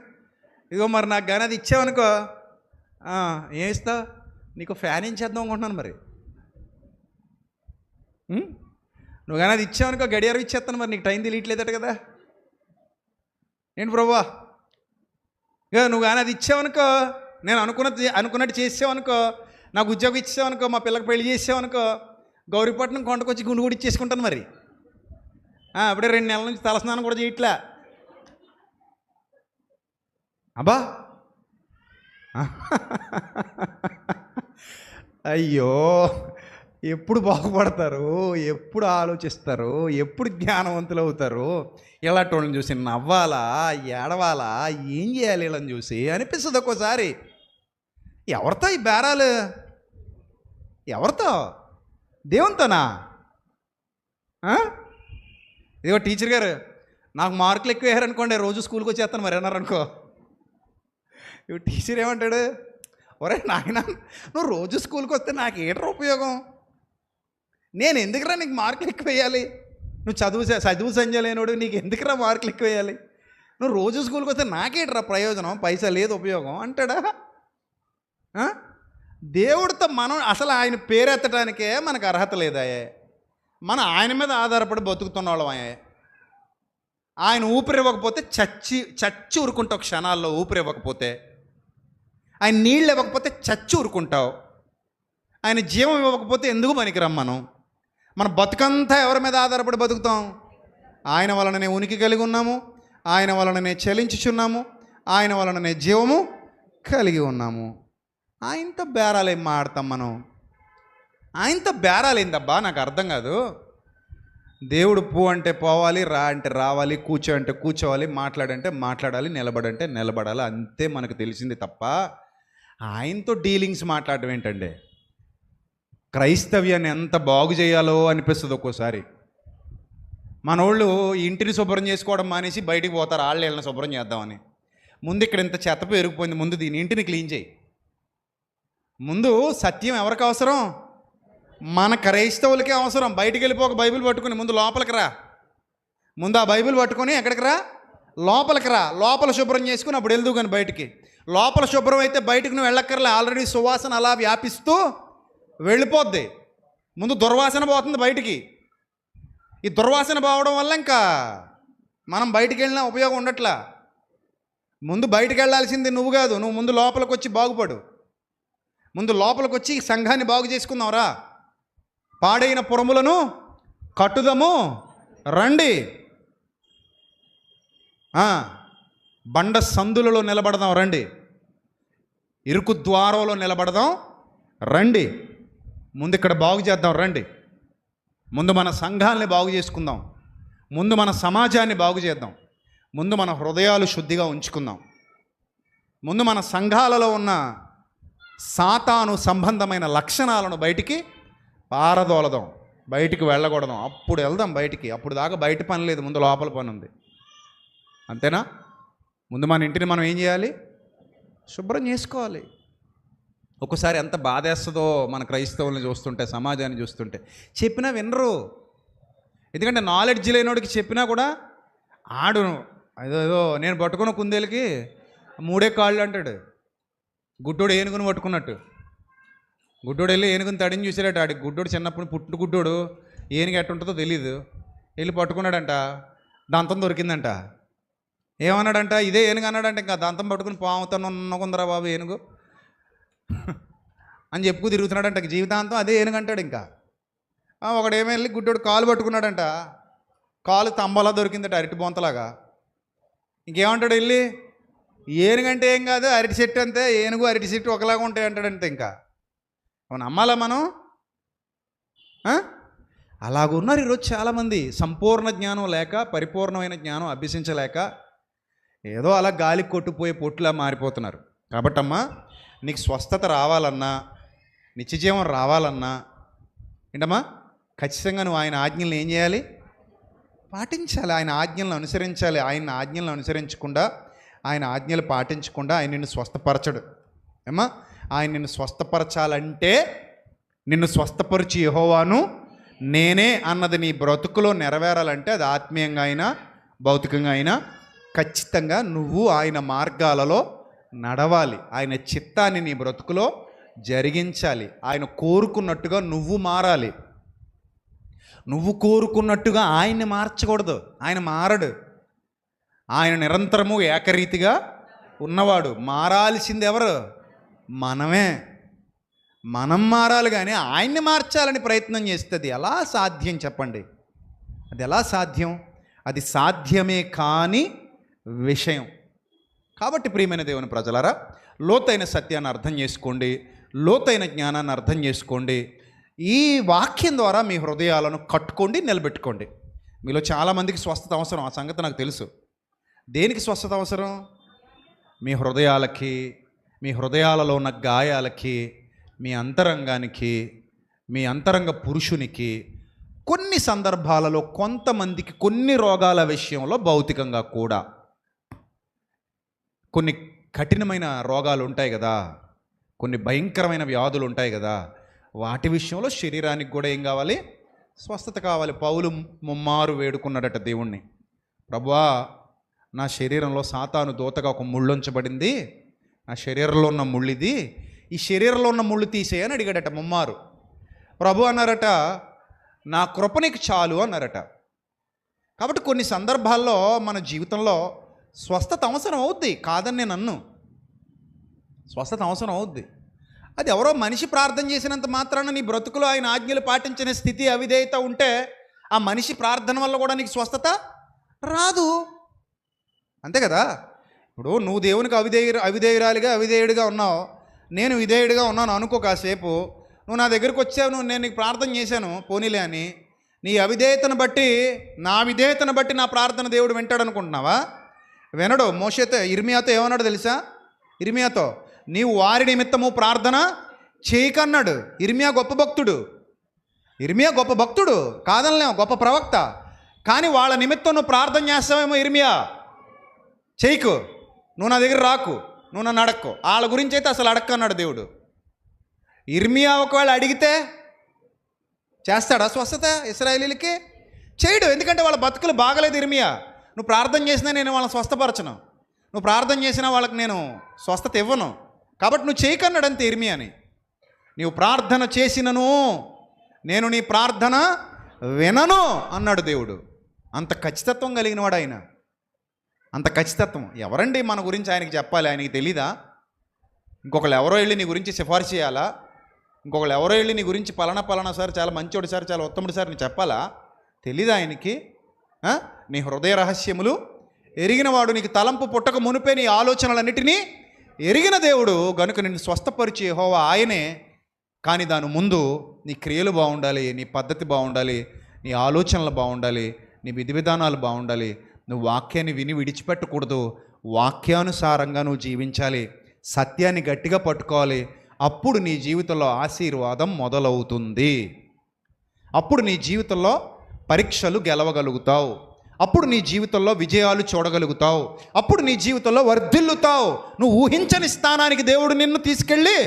[SPEAKER 1] ఇదిగో మరి నాకు కానీ అది ఇచ్చావనుకో, ఏం ఇస్తావు? నీకు ఫ్యాన్ ఏం చేద్దాం అనుకుంటున్నాను. మరి నువ్వు కానీ అది ఇచ్చావనుకో, గడియారం ఇచ్చేస్తాను. మరి నీకు టైం తెలియట్లేదట కదా. ఏంటి ప్రభా, ఇక నువ్వు కానీ అది ఇచ్చావనుకో, నేను అనుకున్నట్టు చేసావనుకో, నాకు ఉద్యోగం ఇచ్చావనుకో, మా పిల్లకి పెళ్లి చేసావనుకో, గౌరీపట్నం కొండకొచ్చి గుండు కూడా ఇచ్చేసుకుంటాను. మరి అప్పుడే 2 నెలల నుంచి తలస్నానం కూడా చేయట్లే. అబ్బా అయ్యో, ఎప్పుడు బాగుపడతారు, ఎప్పుడు ఆలోచిస్తారు, ఎప్పుడు జ్ఞానవంతులు అవుతారు? ఇలాంటి వాళ్ళని చూసి నవ్వాలా, ఏడవాలా, ఏం చేయాలి వీళ్ళని చూసి అనిపిస్తుంది ఒక్కోసారి. ఎవరితో ఈ బేరాలు? ఎవరితో? దేవునితోనా? ఇదిగో టీచర్ గారు నాకు మార్కులు ఎక్కువ వేయారనుకోండి, రోజు స్కూల్కి వచ్చేస్తాను మరి అన్నారనుకో. ఇవి టీచర్ ఏమంటాడు? ఒరే నాయన, నువ్వు రోజు స్కూల్కి వస్తే నాకు ఏంట్రా ఉపయోగం? నేను ఎందుకురా నీకు మార్కులు ఎక్కువ వేయాలి? నువ్వు చదువు సంజలేనోడు, నీకు ఎందుకురా మార్కులు ఎక్కువ వేయాలి? నువ్వు రోజు స్కూల్కి వస్తే నాకేంట్రా ప్రయోజనం? పైసా లేదు, ఉపయోగం అంటాడా? దేవుడితో మనం అసలు ఆయన పేరెత్తడానికే మనకు అర్హత లేదాయే. మనం ఆయన మీద ఆధారపడి బతుకుతున్న వాళ్ళమయ్యే. ఆయన ఊపిరి ఇవ్వకపోతే చచ్చి ఊరుకుంటావు క్షణాల్లో. ఊపిరి ఇవ్వకపోతే, ఆయన నీళ్ళు ఇవ్వకపోతే చచ్చి ఊరుకుంటావు. ఆయన జీవం ఇవ్వకపోతే ఎందుకు పనికిరాం మనం? మన బతుకంతా ఎవరి మీద ఆధారపడి బతుకుతాం? ఆయన వలననే ఉనికి కలిగి ఉన్నాము, ఆయన వలననే చలించుచున్నాము, ఆయన వలననే జీవము కలిగి ఉన్నాము. ఆయనతో బేరాలు ఏం మాడతాం మనం? ఆయనతో బేరాలు ఏందబ్బా? నాకు అర్థం కాదు. దేవుడు పో అంటే పోవాలి, రా అంటే రావాలి, కూర్చో అంటే కూర్చోవాలి, మాట్లాడంటే మాట్లాడాలి, నిలబడంటే నిలబడాలి, అంతే మనకు తెలిసింది తప్ప ఆయనతో డీలింగ్స్ మాట్లాడడం ఏంటండి? క్రైస్తవ్యాన్ని ఎంత బాగు చేయాలో అనిపిస్తుంది ఒక్కోసారి. మనోళ్ళు ఇంటిని శుభ్రం చేసుకోవడం మానేసి బయటికి పోతారు, వాళ్ళని శుభ్రం చేద్దామని. ముందు ఇక్కడ ఇంత చెత్త పెరిగిపోయింది, ముందు దీని ఇంటిని క్లీన్ చేయి. ముందు సత్యం ఎవరికి అవసరం? మన క్రైస్తవులకే అవసరం. బయటికి వెళ్ళిపోక బైబిల్ పట్టుకుని ముందు లోపలికి రా. ముందు ఆ బైబిల్ పట్టుకొని ఎక్కడికి రా? లోపలికి రా. లోపల శుభ్రం చేసుకుని అప్పుడు వెళ్దు. కానీ బయటికి లోపల శుభ్రం అయితే బయటకు నువ్వు వెళ్ళక్కర్లే, ఆల్రెడీ సువాసన అలా వ్యాపిస్తూ వెళ్ళిపోద్ది. ముందు దుర్వాసన పోతుంది బయటికి. ఈ దుర్వాసన పోవడం వల్ల ఇంకా మనం బయటికి వెళ్ళినా ఉపయోగం ఉండట్లా. ముందు బయటికి వెళ్ళాల్సింది నువ్వు కాదు, నువ్వు ముందు లోపలికి వచ్చి బాగుపడు. ముందు లోపలికి వచ్చి సంఘాన్ని బాగు చేసుకుందాంరా. పాడైన పురములను కట్టుదము రండి. బండ సందులలో నిలబడదాం రండి. ఇరుకు ద్వారంలో నిలబడదాం రండి. ముందు ఇక్కడ బాగు చేద్దాం రండి. ముందు మన సంఘాలని బాగు చేసుకుందాం, ముందు మన సమాజాన్ని బాగు చేద్దాం, ముందు మన హృదయాలు శుద్ధిగా ఉంచుకుందాం, ముందు మన సంఘాలలో ఉన్న సాతాను సంబంధమైన లక్షణాలను బయటికి పారదోలదాం, బయటికి వెళ్ళకూడదాం. అప్పుడు వెళ్దాం బయటికి. అప్పుడు దాకా బయట పని లేదు, ముందు లోపల పని ఉంది. అంతేనా? ముందు మన ఇంటిని మనం ఏం చేయాలి? శుభ్రం చేసుకోవాలి. ఒక్కసారి ఎంత బాధేస్తుందో మన క్రైస్తవుల్ని చూస్తుంటే, సమాజాన్ని చూస్తుంటే. చెప్పినా వినరు. ఎందుకంటే నాలెడ్జ్ లేనోడికి చెప్పినా కూడా ఆడు ఏదో నేను పట్టుకున్న కుందేలకి 3 కాళ్ళు అంటాడు. గుడ్డోడు ఏనుగుని పట్టుకున్నట్టు. గుడ్డోడు వెళ్ళి ఏనుగుని తడిని చూసాడట. ఆడికి గుడ్డోడు చిన్నప్పుడు పుట్టు గుడ్డోడు ఏనుగు ఎట్టుంటుందో తెలీదు. వెళ్ళి పట్టుకున్నాడంట, దంతం దొరికిందంట. ఏమన్నాడంట? ఇదే ఏనుగు అన్నాడంట. ఇంకా దంతం పట్టుకుని పాముతో ఉన్నకుందరా బాబు ఏనుగు అని చెప్పుకు తిరుగుతున్నాడంట. జీవితాంతం అదే ఏనుగు అంటాడు. ఇంకా ఒకడేమో వెళ్ళి గుడ్డోడు కాలు పట్టుకున్నాడంట. కాలు తంబలా దొరికిందట, అరటి బొంతలాగా. ఇంకేమంటాడు వెళ్ళి? ఏనుగంటే ఏం కాదు, అరటి చెట్టు అంతే, ఏనుగు అరటి చెట్టు ఒకలాగా ఉంటాయి అంటాడంతే. ఇంకా నమ్మాలా మనం? అలాగున్నారు ఈరోజు చాలామంది. సంపూర్ణ జ్ఞానం లేక, పరిపూర్ణమైన జ్ఞానం అభ్యసించలేక ఏదో అలా గాలికి కొట్టుపోయే పొట్టులా మారిపోతున్నారు. కాబట్టమ్మా, నీకు స్వస్థత రావాలన్నా, నిత్యజీవం రావాలన్నా ఏంటమ్మా, ఖచ్చితంగా నువ్వు ఆయన ఆజ్ఞలను ఏం చేయాలి? పాటించాలి. ఆయన ఆజ్ఞలను అనుసరించాలి. ఆయన ఆజ్ఞలను అనుసరించకుండా, ఆయన ఆజ్ఞలు పాటించకుండా ఆయన నిన్ను స్వస్థపరచడు. ఏమ్మా, ఆయన నిన్ను స్వస్థపరచాలంటే, నిన్ను స్వస్థపరిచి యెహోవాను నేనే అన్నది నీ బ్రతుకులో నెరవేరాలంటే, అది ఆత్మీయంగా అయినా భౌతికంగా అయినా ఖచ్చితంగా నువ్వు ఆయన మార్గాలలో నడవాలి. ఆయన చిత్తాన్ని నీ బ్రతుకులో జరిగించాలి. ఆయన కోరుకున్నట్టుగా నువ్వు మారాలి. నువ్వు కోరుకున్నట్టుగా ఆయన్ని మార్చకూడదు. ఆయన మారడు. ఆయన నిరంతరము ఏకరీతిగా ఉన్నవాడు. మారాల్సింది ఎవరు? మనమే. మనం మారాలి. కానీ ఆయన్ని మార్చాలని ప్రయత్నం చేస్తే అది ఎలా సాధ్యం చెప్పండి? అది ఎలా సాధ్యం? అది సాధ్యమే కాని విషయం. కాబట్టి ప్రియమైన దేవుని ప్రజలారా, లోతైన సత్యాన్ని అర్థం చేసుకోండి, లోతైన జ్ఞానాన్ని అర్థం చేసుకోండి. ఈ వాక్యం ద్వారా మీ హృదయాలను కట్టుకోండి, నిలబెట్టుకోండి. మీలో చాలామందికి స్వస్థత అవసరం, ఆ సంగతి నాకు తెలుసు. దేనికి స్వస్థత అవసరం? మీ హృదయాలకి, మీ హృదయాలలో ఉన్న గాయాలకి, మీ అంతరంగానికి, మీ అంతరంగ పురుషునికి. కొన్ని సందర్భాలలో కొంతమందికి కొన్ని రోగాల విషయంలో భౌతికంగా కూడా కొన్ని కఠినమైన రోగాలు ఉంటాయి కదా, కొన్ని భయంకరమైన వ్యాధులు ఉంటాయి కదా, వాటి విషయంలో శరీరానికి కూడా ఏం కావాలి? స్వస్థత కావాలి. పౌలు ముమ్మారు వేడుకున్నాడట దేవుణ్ణి, ప్రభువా, నా శరీరంలో సాతాను దూతగా ఒక ముళ్ళు ఉంచబడింది, నా శరీరంలో ఉన్న ముళ్ళు ఇది, ఈ శరీరంలో ఉన్న ముళ్ళు తీసేయని అడిగాడట ముమ్మారు. ప్రభు అన్నారట, నా కృప నీకు చాలు అన్నారట. కాబట్టి కొన్ని సందర్భాల్లో మన జీవితంలో స్వస్థత అవసరం అవుద్ది, కాదని నేను అన్ను. స్వస్థత అవసరం అవుద్ది. అది ఎవరో మనిషి ప్రార్థన చేసినంత మాత్రాన నీ బ్రతుకులో ఆయన ఆజ్ఞలు పాటించిన స్థితి, అవిధేయత ఉంటే ఆ మనిషి ప్రార్థన వల్ల కూడా నీకు స్వస్థత రాదు. అంతే కదా? ఇప్పుడు నువ్వు దేవునికి అవిధేయుడిగా ఉన్నావు, నేను విధేయుడిగా ఉన్నాను అనుకో. కాసేపు నువ్వు నా దగ్గరికి వచ్చావు, నేను నీకు ప్రార్థన చేశాను పోనీలే అని. నీ అవిధేయతను బట్టి, నా విధేయతను బట్టి నా ప్రార్థన దేవుడు వింటాడు అనుకుంటున్నావా? వినడు. మోషేతో, ఇర్మియాతో ఏమన్నాడు తెలుసా? ఇర్మియాతో, నీవు వారి నిమిత్తము ప్రార్థన చేయకన్నాడు. ఇర్మియా గొప్ప భక్తుడు, కాదనలేము, గొప్ప ప్రవక్త. కానీ వాళ్ళ నిమిత్తం నువ్వు ప్రార్థన చేస్తావేమో. ఇర్మియా, చేయకు, నువ్వు నా దగ్గర రాకు, నువ్వు నన్ను అడక్కు, వాళ్ళ గురించి అయితే అసలు అడక్కన్నాడు దేవుడు. ఇర్మియా ఒకవేళ అడిగితే చేస్తాడా స్వస్థత ఇశ్రాయేలీలకి? చేయడు. ఎందుకంటే వాళ్ళ బతుకులు బాగలేదు. ఇర్మియా, నువ్వు ప్రార్థన చేసినా నేను వాళ్ళని స్వస్థపరచను, నువ్వు ప్రార్థన చేసినా వాళ్ళకి నేను స్వస్థత ఇవ్వను, కాబట్టి నువ్వు చేయకన్నాడు అంతే ఇర్మియాని. నీవు ప్రార్థన చేసినను నేను నీ ప్రార్థన వినను అన్నాడు దేవుడు. అంత ఖచ్చితత్వం కలిగిన వాడు ఆయన. అంత ఖచ్చితత్వం ఎవరండి మన గురించి ఆయనకి చెప్పాలి? ఆయనకి తెలీదా? ఇంకొకళ్ళు ఎవరో వెళ్ళి నీ గురించి సిఫార్సు చేయాలా? ఇంకొకళ్ళు ఎవరో వెళ్ళి నీ గురించి పలానా సార్ చాలా మంచోడు సార్, చాలా ఉత్తముడు సార్ నీ చెప్పాలా? తెలీదా ఆయనకి? నీ హృదయ రహస్యములు ఎరిగినవాడు, నీకు తలంపు పుట్టక మునిపే నీ ఆలోచనలన్నిటినీ ఎరిగిన దేవుడు గనుక నిన్ను స్వస్థపరిచే యెహోవా ఆయనే. కానీ దాని ముందు నీ క్రియలు బాగుండాలి, నీ పద్ధతి బాగుండాలి, నీ ఆలోచనలు బాగుండాలి, నీ విధి విధానాలు బాగుండాలి. నువ్వు వాక్యాన్ని విని విడిచిపెట్టకూడదు, వాక్యానుసారంగా నువ్వు జీవించాలి, సత్యాన్ని గట్టిగా పట్టుకోవాలి. అప్పుడు నీ జీవితంలో ఆశీర్వాదం మొదలవుతుంది. అప్పుడు నీ జీవితంలో పరీక్షలు గెలవగలుగుతావు, అప్పుడు నీ జీవితంలో విజయాలు చూడగలుగుతావు, అప్పుడు నీ జీవితంలో వర్ధిల్లుతావు. నువ్వు ఊహించని స్థానానికి దేవుడు నిన్ను తీసుకెళ్ళి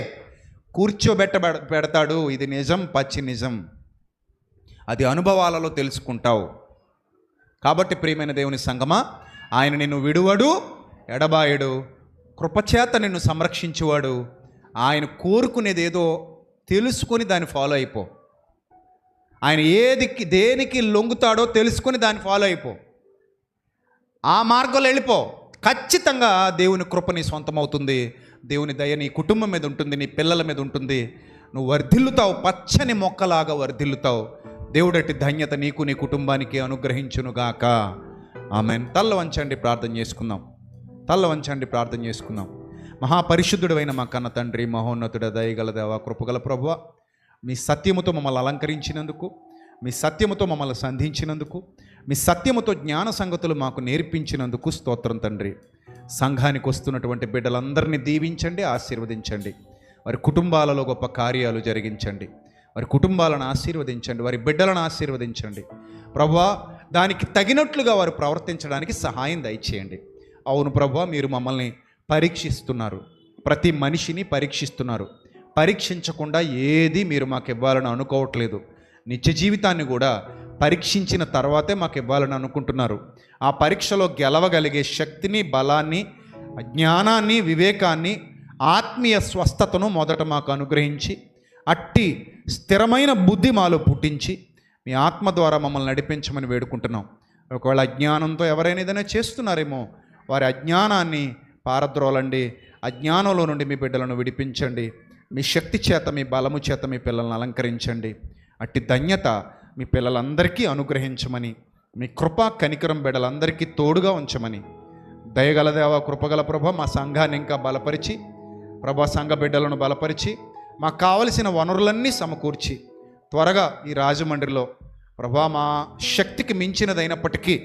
[SPEAKER 1] పెడతాడు. ఇది నిజం, పచ్చి నిజం. అది అనుభవాలలో తెలుసుకుంటావు. కాబట్టి ప్రియమైన దేవుని సంగమా, ఆయన నిన్ను విడువడు, ఎడబాయడు, కృపచేత నిన్ను సంరక్షించువాడు. ఆయన కోరుకునేది ఏదో తెలుసుకొని దాన్ని ఫాలో అయిపో. ఆయన దేనికి లొంగుతాడో తెలుసుకొని దాన్ని ఫాలో అయిపో. ఆ మార్గంలో వెళ్ళిపో. ఖచ్చితంగా దేవుని కృప నీ సొంతమవుతుంది. దేవుని దయ నీ కుటుంబం మీద ఉంటుంది, నీ పిల్లల మీద ఉంటుంది. నువ్వు వర్ధిల్లుతావు, పచ్చని మొక్కలాగా వర్ధిల్లుతావు. దేవుడటి ధన్యత నీకు నీ కుటుంబానికి అనుగ్రహించునుగాక. ఆమెన్. తల్ల వంచండి, ప్రార్థన చేసుకుందాం. తల్ల వంచండి, ప్రార్థన చేసుకుందాం. మహాపరిశుద్ధుడు అయిన మా కన్న తండ్రి, మహోన్నతుడ, దయగల దేవ, కృపగల ప్రభువా, మీ సత్యముతో మమ్మల్ని అలంకరించినందుకు, మీ సత్యముతో మమ్మల్ని సంధించినందుకు, మీ సత్యముతో జ్ఞాన సంగతులు మాకు నేర్పించినందుకు స్తోత్రం తండ్రి. సంఘానికి వస్తున్నటువంటి బిడ్డలందరినీ దీవించండి, ఆశీర్వదించండి. వారి కుటుంబాలలో గొప్ప కార్యాలు జరిగించండి. వారి కుటుంబాలను ఆశీర్వదించండి, వారి బిడ్డలను ఆశీర్వదించండి. ప్రభువా, దానికి తగినట్లుగా వారు ప్రవర్తించడానికి సహాయం దయచేయండి. అవును ప్రభువా, మీరు మమ్మల్ని పరీక్షిస్తున్నారు, ప్రతి మనిషిని పరీక్షిస్తున్నారు. పరీక్షించకుండా ఏది మీరు మాకు ఇవ్వాలని అనుకోవట్లేదు. నిత్య జీవితాన్ని కూడా పరీక్షించిన తర్వాతే మాకు ఇవ్వాలని అనుకుంటున్నారు. ఆ పరీక్షలో గెలవగలిగే శక్తిని, బలాన్ని, జ్ఞానాన్ని, వివేకాన్ని, ఆత్మీయ స్వస్థతను మొదట మాకు అనుగ్రహించి, అట్టి స్థిరమైన బుద్ధి మాలో పుట్టించి మీ ఆత్మ ద్వారా మమ్మల్ని నడిపించమని వేడుకుంటున్నాం. ఒకవేళ అజ్ఞానంతో ఎవరైనా ఏదైనా చేస్తున్నారేమో వారి అజ్ఞానాన్ని పారద్రోలండి. అజ్ఞానంలో నుండి మీ బిడ్డలను విడిపించండి. మీ శక్తి చేత, మీ బలము చేత మీ పిల్లలను అలంకరించండి. అట్టి ధన్యత మీ పిల్లలందరికీ అనుగ్రహించమని, మీ కృపా కనికరం బిడ్డలందరికీ తోడుగా ఉంచమని, దయగల దేవ, కృపగల ప్రభ, మా సంఘాన్ని ఇంకా బలపరిచి, ప్రభా సంఘ బిడ్డలను బలపరిచి, మాకు కావలసిన వనరులన్నీ సమకూర్చి, త్వరగా ఈ రాజమండ్రిలో ప్రభా మా శక్తికి మించినదైనప్పటికీ,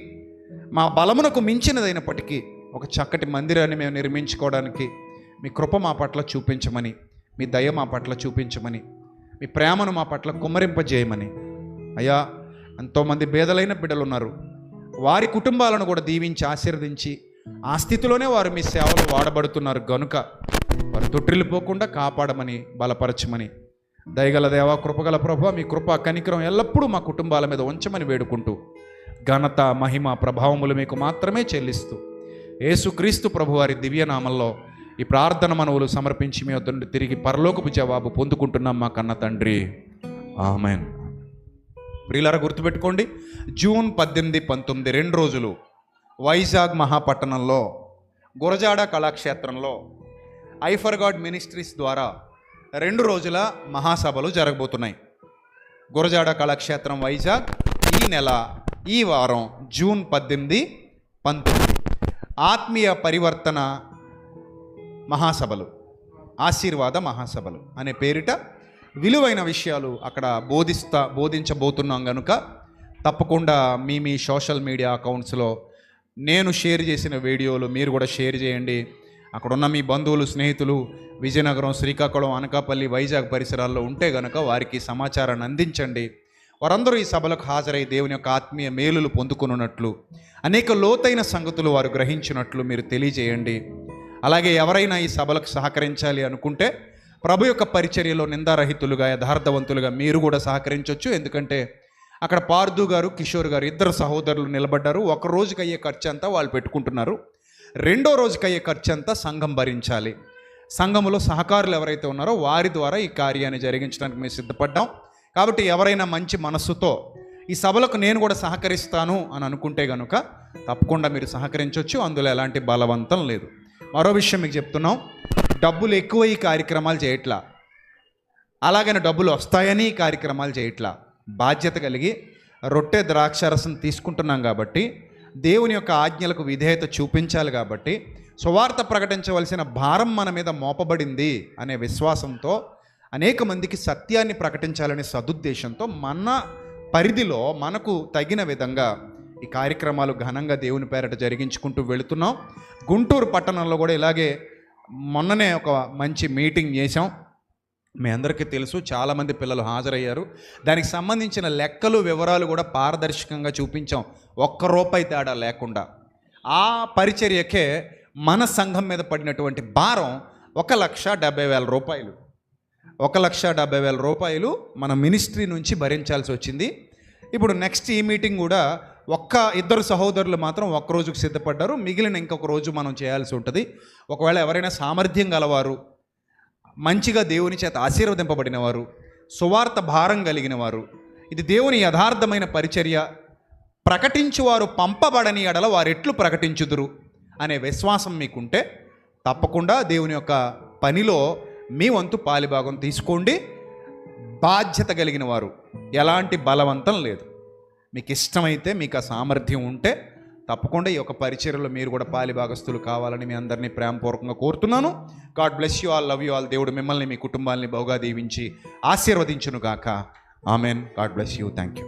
[SPEAKER 1] మా బలమునకు మించినదైనప్పటికీ ఒక చక్కటి మందిరాన్ని మేము నిర్మించుకోవడానికి మీ కృప మా పట్ల చూపించమని, మీ దయ మా పట్ల చూపించమని, మీ ప్రేమను మా పట్ల కుమ్మరింపజేయమని. అయ్యా, ఎంతోమంది పేదలైన బిడ్డలు ఉన్నారు. వారి కుటుంబాలను కూడా దీవించి ఆశీర్వదించి ఆ స్థితిలోనే వారు మీ సేవలు వాడబడుతున్నారు గనుక వారు తొట్టిల్లిపోకుండా కాపాడమని, బలపరచమని, దయగల దేవా, కృపగల ప్రభు, మీ కృప కనికరం ఎల్లప్పుడూ మా కుటుంబాల మీద ఉంచమని వేడుకుంటూ, ఘనత, మహిమ, ప్రభావములు మీకు మాత్రమే చెల్లిస్తూ, యేసుక్రీస్తు ప్రభు వారి దివ్యనామంలో ఈ ప్రార్థన మనవులు సమర్పించి మీ వద్ద నుండి తిరిగి పరలోకపు జవాబు పొందుకుంటున్నాం మా కన్న తండ్రి. ఆమెన్. ప్రియులారా, గుర్తుపెట్టుకోండి, జూన్ 18, 19 2 రోజులు వైజాగ్ మహాపట్టణంలో గురజాడ కళాక్షేత్రంలో ఐ ఫర్ గాడ్ మినిస్ట్రీస్ ద్వారా 2 రోజుల మహాసభలు జరగబోతున్నాయి. గురజాడ కళాక్షేత్రం, వైజాగ్. ఈ నెల, ఈ వారం జూన్ 18, 19 ఆత్మీయ పరివర్తన మహాసభలు, ఆశీర్వాద మహాసభలు అనే పేరిట విలువైన విషయాలు అక్కడ బోధించబోతున్నాం కనుక తప్పకుండా మీ సోషల్ మీడియా అకౌంట్స్లో నేను షేర్ చేసిన వీడియోలు మీరు కూడా షేర్ చేయండి. అక్కడ ఉన్న మీ బంధువులు, స్నేహితులు విజయనగరం, శ్రీకాకుళం, అనకాపల్లి, వైజాగ్ పరిసరాల్లో ఉంటే గనక వారికి సమాచారాన్ని అందించండి. వారందరూ ఈ సభలకు హాజరై దేవుని యొక్క ఆత్మీయ మేలులు పొందుకున్నట్లు, అనేక లోతైన సంగతులు వారు గ్రహించినట్లు మీరు తెలియజేయండి. అలాగే ఎవరైనా ఈ సభలకు సహకరించాలి అనుకుంటే ప్రభు యొక్క పరిచర్యలో నిందారహితులుగా, యథార్థవంతులుగా మీరు కూడా సహకరించవచ్చు. ఎందుకంటే అక్కడ పార్దు గారు, కిషోర్ గారు, 2 సహోదరులు నిలబడ్డారు. ఒక రోజుకి అయ్యే ఖర్చు అంతా వాళ్ళు పెట్టుకుంటున్నారు. 2వ రోజుకి అయ్యే ఖర్చు అంతా సంఘం భరించాలి. సంఘములో సహకారులు ఎవరైతే ఉన్నారో వారి ద్వారా ఈ కార్యాన్ని జరిగించడానికి మేము సిద్ధపడ్డాం. కాబట్టి ఎవరైనా మంచి మనస్సుతో ఈ సభలకు నేను కూడా సహకరిస్తాను అని అనుకుంటే కనుక తప్పకుండా మీరు సహకరించవచ్చు. అందులో ఎలాంటి బలవంతం లేదు. మరో విషయం మీకు చెప్తున్నాం, డబ్బులు ఎక్కువ ఈ కార్యక్రమాలు చేయట్లా, అలాగని డబ్బులు వస్తాయని ఈ కార్యక్రమాలు చేయట్లా. బాధ్యత కలిగి రొట్టె ద్రాక్షారసం తీసుకుంటున్నాం కాబట్టి, దేవుని యొక్క ఆజ్ఞలకు విధేయత చూపించాలి కాబట్టి, సువార్త ప్రకటించవలసిన భారం మన మీద మోపబడింది అనే విశ్వాసంతో, అనేక మందికి సత్యాన్ని ప్రకటించాలనే సదుద్దేశంతో మన పరిధిలో మనకు తగిన విధంగా ఈ కార్యక్రమాలు ఘనంగా దేవుని పేరట జరిగించుకుంటూ వెళుతున్నాం. గుంటూరు పట్టణంలో కూడా ఇలాగే మొన్ననే ఒక మంచి మీటింగ్ చేసాం. మీ అందరికీ తెలుసు, చాలామంది పిల్లలు హాజరయ్యారు. దానికి సంబంధించిన లెక్కలు వివరాలు కూడా పారదర్శకంగా చూపించాం, ₹1 తేడా లేకుండా. ఆ పరిచర్యకే మన సంఘం మీద పడినటువంటి భారం ₹1,70,000. ₹1,70,000 మన మినిస్ట్రీ నుంచి భరించాల్సి వచ్చింది. ఇప్పుడు నెక్స్ట్ ఈ మీటింగ్ కూడా ఇద్దరు సహోదరులు మాత్రం ఒక్క రోజుకు సిద్ధపడ్డారు. మిగిలిన ఇంకొక రోజు మనం చేయాల్సి ఉంటుంది. ఒకవేళ ఎవరైనా సామర్థ్యం గలవారు, మంచిగా దేవుని చేత ఆశీర్వదింపబడిన వారు, సువార్త భారం కలిగిన వారు, ఇది దేవుని యథార్థమైన పరిచర్య, ప్రకటించువారు పంపబడని ఎడల వారెట్లు ప్రకటించుదురు అనే విశ్వాసం మీకుంటే తప్పకుండా దేవుని యొక్క పనిలో మీ వంతు పాలిభాగం తీసుకోండి. బాధ్యత కలిగిన వారు, ఎలాంటి బలవంతం లేదు. మీకు ఇష్టమైతే, మీకు ఆ సామర్థ్యం ఉంటే తప్పకుండా ఈ యొక్క పరిచర్యలో మీరు కూడా పాలిభాగస్తులు కావాలని మీ అందరినీ ప్రేమపూర్వకంగా కోరుతున్నాను. God bless you all, love you all. దేవుడు మిమ్మల్ని, మీ కుటుంబాన్ని బహుగా దీవించి ఆశీర్వదించును గాక. Amen. God bless you. Thank you.